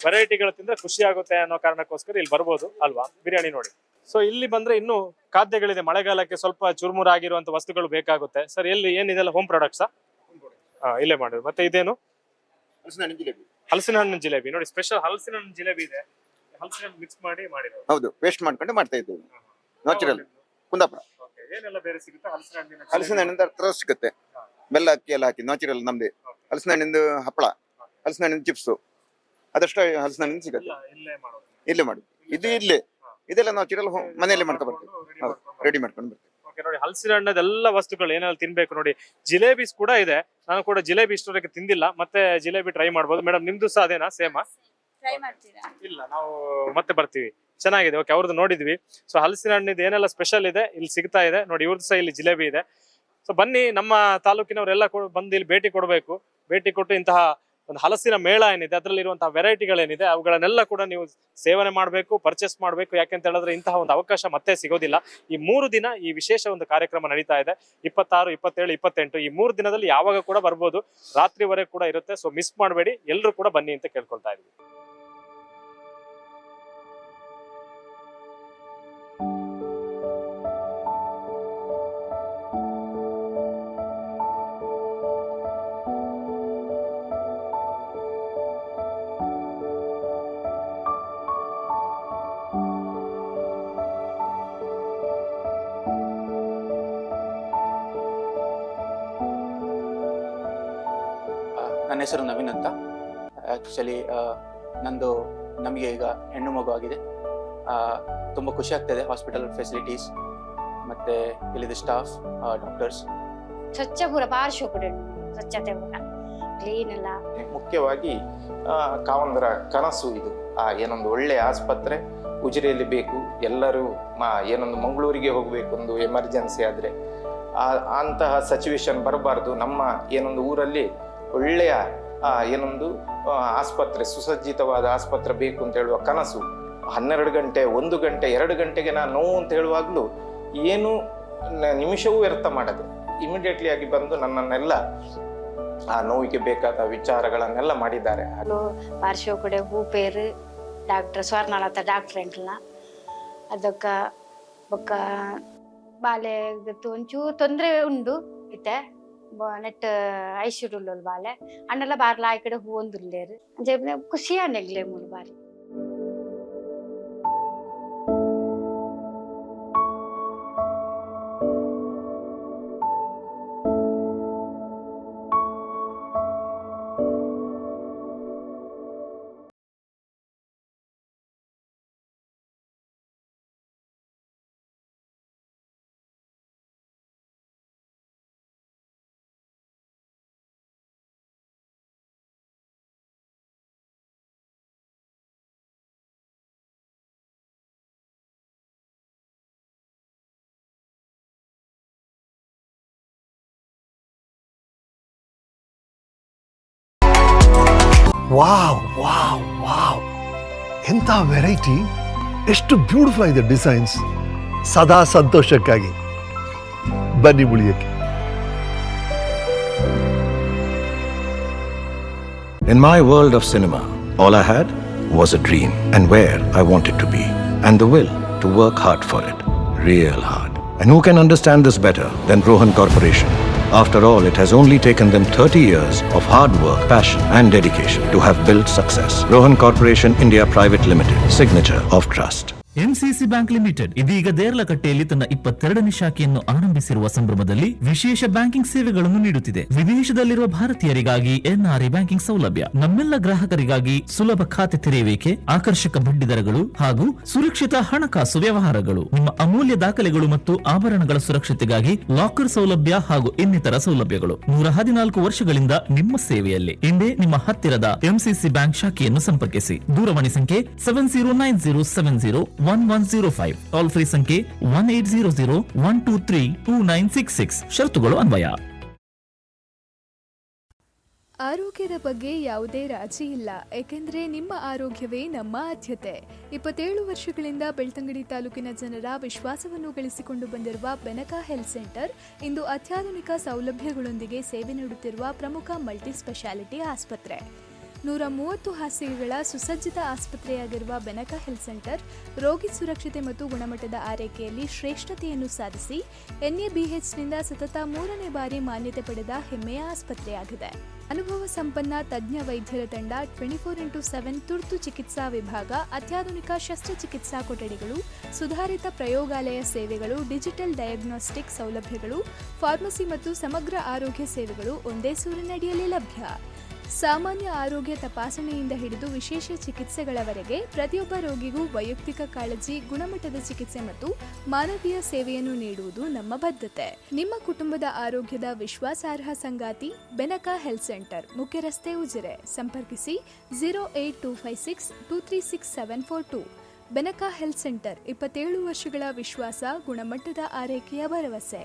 ವೆರೈಟಿಗಳು ತಿಂದ್ರೆ ಖುಷಿ ಆಗುತ್ತೆ ಅನ್ನೋ ಕಾರಣಕ್ಕೋಸ್ಕರ ಇಲ್ಲಿ ಬರ್ಬೋದು ಅಲ್ವಾ. ಬಿರಿಯಾನಿ ನೋಡಿ. ಸೊ ಇಲ್ಲಿ ಬಂದ್ರೆ ಇನ್ನು ಖಾದ್ಯಗಳಿದೆ. ಮಳೆಗಾಲಕ್ಕೆ ಸ್ವಲ್ಪ ಚುರುಮುರಾಗಿರುವಂತ ವಸ್ತುಗಳು ಬೇಕಾಗುತ್ತೆ. ಸರ್ ಎಲ್ಲಿ ಏನಿದೆಲ್ಲ ಹೋಮ್ ಪ್ರಾಡಕ್ಟ್ಸಾ? ಇಲ್ಲೇ ಮಾಡೋದು. ಮತ್ತೆ ಇದೇನು? ಹಲಸಿನ ಹಣ್ಣಿನ ಜಿಲೇಬಿ. ನೋಡಿ, ಸ್ಪೆಷಲ್ ಹಲಸಿನ ಹಣ್ಣಿನ ಜಿಲೇಬಿ ಇದೆ. ಹಲಸಿನ ಮಿಕ್ಸ್ ಮಾಡಿ ಮಾಡಿರೋದು. ಹೌದು, ಪೇಸ್ಟ್ ಮಾಡ್ಕೊಂಡು ಮಾಡ್ತಾ ಇದ್ದೇವೆ. ನ್ಯಾಚುರಲ್ ಕುಂದಾಪುರ. ಏನೆಲ್ಲ ಬೇರೆ ಸಿಗುತ್ತೆ? ಹಲಸಿನ ಹಣ್ಣಿಂದ ಹತ್ರ ಸಿಗುತ್ತೆ. ಬೆಲ್ಲ ಅಕ್ಕಿ ಎಲ್ಲ ಹಾಕಿ ನ್ಯಾಚುರಲ್ ನಮ್ದೆ. ಹಲಸಿನ ಹಣ್ಣಿಂದು ಹಪ್ಪಳ, ಹಲಸಿನ ಹಣ್ಣಿನ ಚಿಪ್ಸು, ಅದಷ್ಟು ಹಲಸಿನ ಹಣ್ಣಿನ ಸಿಗುತ್ತೆ. ಇಲ್ಲೇ ಮಾಡುದು. ಇದು ಇಲ್ಲೇ ಇದೆಲ್ಲ ನ್ಯಾಚುರಲ್ ಮನೆಯಲ್ಲೇ ಮಾಡ್ಕೊ ಬರ್ತೇವೆ. ಹೌದು, ರೆಡಿ ಮಾಡ್ಕೊಂಡು ಬರ್ತೇವೆ. ಓಕೆ, ನೋಡಿ, ಹಲಸಿನ ಹಣ್ಣದೆಲ್ಲ ವಸ್ತುಗಳು ಏನೆಲ್ಲ ತಿನ್ಬೇಕು ನೋಡಿ. ಜಿಲೇಬಿಸ್ ಕೂಡ ಇದೆ. ನಾನು ಕೂಡ ಜಿಲೇಬಿ ಇಷ್ಟವರೆಗೆ ತಿಂದಿಲ್ಲ, ಮತ್ತೆ ಜಿಲೇಬಿ ಟ್ರೈ ಮಾಡ್ಬೋದು. ಮೇಡಮ್ ನಿಮ್ದು ಸಹ ಅದೇನಾ? ಸೇಮಾ? ಇಲ್ಲ, ನಾವು ಮತ್ತೆ ಬರ್ತೀವಿ. ಚೆನ್ನಾಗಿದೆ. ಓಕೆ, ಅವ್ರದ್ದು ನೋಡಿದ್ವಿ. ಸೊ ಹಲಸಿನ ಹಣ್ಣಿದ್ದು ಏನೆಲ್ಲ ಸ್ಪೆಷಲ್ ಇದೆ ಇಲ್ಲಿ ಸಿಗ್ತಾ ಇದೆ ನೋಡಿ. ಇವ್ರದ್ದು ಸಹ ಇಲ್ಲಿ ಜಿಲೇಬಿ ಇದೆ. ಸೊ ಬನ್ನಿ, ನಮ್ಮ ತಾಲೂಕಿನವರೆಲ್ಲ ಬಂದು ಇಲ್ಲಿ ಭೇಟಿ ಕೊಡಬೇಕು. ಭೇಟಿ ಕೊಟ್ಟು ಇಂತಹ ಒಂದು ಹಲಸಿನ ಮೇಳ ಏನಿದೆ, ಅದರಲ್ಲಿರುವಂತಹ ವೆರೈಟಿಗಳೇನಿದೆ ಅವುಗಳನ್ನೆಲ್ಲ ಕೂಡ ನೀವು ಸೇವನೆ ಮಾಡಬೇಕು, ಪರ್ಚೇಸ್ ಮಾಡಬೇಕು. ಯಾಕೆಂತ ಹೇಳಿದ್ರೆ ಇಂತಹ ಒಂದು ಅವಕಾಶ ಮತ್ತೆ ಸಿಗೋದಿಲ್ಲ. ಈ 3 ದಿನ ಈ ವಿಶೇಷ ಒಂದು ಕಾರ್ಯಕ್ರಮ ನಡೀತಾ ಇದೆ. 26, 27, 28 ಈ 3 ದಿನದಲ್ಲಿ ಯಾವಾಗ ಕೂಡ ಬರ್ಬೋದು. ರಾತ್ರಿವರೆಗೆ ಕೂಡ ಇರುತ್ತೆ. ಸೊ ಮಿಸ್ ಮಾಡಬೇಡಿ, ಎಲ್ಲರೂ ಕೂಡ ಬನ್ನಿ ಅಂತ ಕೇಳ್ಕೊಳ್ತಾ ಇದ್ದೀವಿ. ನನ್ನ ಹೆಸರು ನವೀನ್ ಅಂತ. ಆ್ಯಕ್ಚುಲಿ ನಮಗೆ ಈಗ ಹೆಣ್ಣು ಮಗು ಆಗಿದೆ. ತುಂಬ ಖುಷಿ ಆಗ್ತಾಯಿದೆ. ಹಾಸ್ಪಿಟಲ್ ಫೆಸಿಲಿಟೀಸ್ ಮತ್ತು ಇಲ್ಲಿದ್ದ ಸ್ಟಾಫ್, ಡಾಕ್ಟರ್ಸ್ ಸ್ವಚ್ಛ ಪೂರ ಭಾರಿ ಶೋಕುಡು ಸ್ವಚ್ಛತೆ ಪೂರ ಕ್ಲೀನ್ ಎಲ್ಲ. ಮುಖ್ಯವಾಗಿ ಕಾವಂದರ ಕನಸು ಇದು. ಏನೊಂದು ಒಳ್ಳೆ ಆಸ್ಪತ್ರೆ, ಉಜಿರೆಯಲ್ಲಿ ಬೇಕು. ಎಲ್ಲರೂ ಏನೊಂದು ಮಂಗಳೂರಿಗೆ ಹೋಗಬೇಕು, ಒಂದು ಎಮರ್ಜೆನ್ಸಿ ಆದರೆ ಅಂತಹ ಸಿಚುವೇಶನ್ ಬರಬಾರ್ದು. ನಮ್ಮ ಏನೊಂದು ಊರಲ್ಲಿ ಒಳ್ಳೆಯ ಏನೊಂದು ಆಸ್ಪತ್ರೆ, ಸುಸಜ್ಜಿತವಾದ ಆಸ್ಪತ್ರೆ ಬೇಕು ಅಂತ ಹೇಳುವ ಕನಸು 12 ಗಂಟೆ 1 ಗಂಟೆ 2 ಗಂಟೆಗೆ ನಾನು ನೋವು ಅಂತ ಹೇಳುವಾಗಲೂ ಏನು ನಿಮಿಷವೂ ವ್ಯರ್ಥ ಮಾಡದೆ ಇಮಿಡಿಯೇಟ್ಲಿ ಆಗಿ ಬಂದು ನನ್ನನ್ನೆಲ್ಲ ಆ ನೋವಿಗೆ ಬೇಕಾದ ವಿಚಾರಗಳನ್ನೆಲ್ಲ ಮಾಡಿದ್ದಾರೆ. ಪಾರ್ಶ್ವ ಕೂಡ ಹೂಪೇರು ಡಾಕ್ಟರ್ ಸ್ವರ್ಣಲತ ಡಾಕ್ಟರ್ ಎಂಟ್ಲ ಅದಕ್ಕ ಬೊಕ್ಕ ಬಾಲೆ ಒಂಚೂರು ತೊಂದರೆ ಉಂಡು ಇತ್ತೆ ನೆಟ್ ಐಶ್ವರ್ಯ ಬಾಲೆ ಅಣ್ಣೆಲ್ಲ ಬಾರ್ಲ ಆ ಕಡೆ ಹೂ ಒಂದುಲ್ಲೇರು ಖುಷಿ ನೆಗ್ಲೆ ಮೂರು ಬಾರಿ. ವಾವ್ ವಾವ್ ವಾವ್, ಎಂಥ ವೆರೈಟಿ, ಎಷ್ಟು ಬ್ಯೂಟಿಫುಲ್ ಆಗಿದೆ ಡಿಸೈನ್ಸ್. ಸದಾ ಸಂತೋಷಕ್ಕಾಗಿ ಬನ್ನಿ ಉಳಿಯಕ್ಕೆ. In my world of cinema, all I had was a dream and where I wanted to be, and the will to work hard for it, real hard. And who can understand this better than Rohan Corporation? After all, it has only taken them 30 years of hard work, passion and dedication to have built success. Rohan Corporation India Private Limited, signature of trust. MCC bank limited ಇದೀಗ ದೇರ್ಲಕಟ್ಟೆಯಲ್ಲಿ ತನ್ನ 22ನೇ ಶಾಖೆಯನ್ನು ಆರಂಭಿಸಿರುವ ಸಂಭ್ರಮದಲ್ಲಿ ವಿಶೇಷ banking ಸೇವೆಗಳನ್ನು ನೀಡುತ್ತಿದೆ. ವಿದೇಶದಲ್ಲಿರುವ ಭಾರತೀಯರಿಗಾಗಿ NRI banking ಸೌಲಭ್ಯ, ನಮ್ಮೆಲ್ಲ ಗ್ರಾಹಕರಿಗಾಗಿ ಸುಲಭ ಖಾತೆ ತೆರೆಯುವಿಕೆ, ಆಕರ್ಷಕ ಬಡ್ಡಿ ದರಗಳು ಹಾಗೂ ಸುರಕ್ಷಿತ ಹಣಕಾಸು ವ್ಯವಹಾರಗಳು. ನಿಮ್ಮ ಅಮೂಲ್ಯ ದಾಖಲೆಗಳು ಮತ್ತು ಆಭರಣಗಳ ಸುರಕ್ಷತೆಗಾಗಿ ಲಾಕರ್ ಸೌಲಭ್ಯ ಹಾಗೂ ಇನ್ನಿತರ ಸೌಲಭ್ಯಗಳು. 114 ವರ್ಷಗಳಿಂದ ನಿಮ್ಮ ಸೇವೆಯಲ್ಲಿ. ಇಂದೇ ನಿಮ್ಮ ಹತ್ತಿರದ ಎಂಸಿಸಿ ಬ್ಯಾಂಕ್ ಶಾಖೆಯನ್ನು ಸಂಪರ್ಕಿಸಿ. ದೂರವಾಣಿ ಸಂಖ್ಯೆ 7090701105, ಟೋಲ್ ಫ್ರೀ ಸಂಖ್ಯೆ 180012329966. ಷರತ್ತುಗಳು ಅನ್ವಯ. ಆರೋಗ್ಯದ ಬಗ್ಗೆ ಯಾವುದೇ ರಾಜಿ ಇಲ್ಲ, ಏಕೆಂದರೆ ನಿಮ್ಮ ಆರೋಗ್ಯವೇ ನಮ್ಮ ಆದ್ಯತೆ. 27 ವರ್ಷಗಳಿಂದ ಬೆಳ್ತಂಗಡಿ ತಾಲೂಕಿನ ಜನರ ವಿಶ್ವಾಸವನ್ನು ಗಳಿಸಿಕೊಂಡು ಬಂದಿರುವ ಬೆನಕ ಹೆಲ್ತ್ ಸೆಂಟರ್ ಇಂದು ಅತ್ಯಾಧುನಿಕ ಸೌಲಭ್ಯಗಳೊಂದಿಗೆ ಸೇವೆ ನೀಡುತ್ತಿರುವ ಪ್ರಮುಖ ಮಲ್ಟಿ ಸ್ಪೆಷಾಲಿಟಿ ಆಸ್ಪತ್ರೆ. 130 ಹಾಸಿಗೆಗಳ ಸುಸಜ್ಜಿತ ಆಸ್ಪತ್ರೆಯಾಗಿರುವ ಬೆನಕ ಹೆಲ್ತ್ ಸೆಂಟರ್ ರೋಗಿ ಸುರಕ್ಷತೆ ಮತ್ತು ಗುಣಮಟ್ಟದ ಆರೈಕೆಯಲ್ಲಿ ಶ್ರೇಷ್ಠತೆಯನ್ನು ಸಾಧಿಸಿ NABHನಿಂದ ಸತತ 3ನೇ ಬಾರಿ ಮಾನ್ಯತೆ ಪಡೆದ ಹೆಮ್ಮೆಯ ಆಸ್ಪತ್ರೆಯಾಗಿದೆ. ಅನುಭವ ಸಂಪನ್ನ ತಜ್ಞ ವೈದ್ಯರ ತಂಡ, 24x7 ತುರ್ತು ಚಿಕಿತ್ಸಾ ವಿಭಾಗ, ಅತ್ಯಾಧುನಿಕ ಶಸ್ತ್ರಚಿಕಿತ್ಸಾ ಕೊಠಡಿಗಳು, ಸುಧಾರಿತ ಪ್ರಯೋಗಾಲಯ ಸೇವೆಗಳು, ಡಿಜಿಟಲ್ ಡಯಾಗ್ನೋಸ್ಟಿಕ್ ಸೌಲಭ್ಯಗಳು, ಫಾರ್ಮಸಿ ಮತ್ತು ಸಮಗ್ರ ಆರೋಗ್ಯ ಸೇವೆಗಳು ಒಂದೇ ಸೂರಿನಡಿಯಲ್ಲಿ ಲಭ್ಯ. ಸಾಮಾನ್ಯ ಆರೋಗ್ಯ ತಪಾಸಣೆಯಿಂದ ಹಿಡಿದು ವಿಶೇಷ ಚಿಕಿತ್ಸೆಗಳವರೆಗೆ ಪ್ರತಿಯೊಬ್ಬ ರೋಗಿಗೂ ವೈಯಕ್ತಿಕ ಕಾಳಜಿ, ಗುಣಮಟ್ಟದ ಚಿಕಿತ್ಸೆ ಮತ್ತು ಮಾನವೀಯ ಸೇವೆಯನ್ನು ನೀಡುವುದು ನಮ್ಮ ಬದ್ಧತೆ. ನಿಮ್ಮ ಕುಟುಂಬದ ಆರೋಗ್ಯದ ವಿಶ್ವಾಸಾರ್ಹ ಸಂಗಾತಿ ಬೆನಕ ಹೆಲ್ತ್ ಸೆಂಟರ್, ಮುಖ್ಯ ರಸ್ತೆ, ಉಜಿರೆ. ಸಂಪರ್ಕಿಸಿ 08256236742. ಬೆನಕ ಹೆಲ್ತ್ ಸೆಂಟರ್ 27 ವರ್ಷಗಳ ವಿಶ್ವಾಸ, ಗುಣಮಟ್ಟದ ಆರೈಕೆಯ ಭರವಸೆ.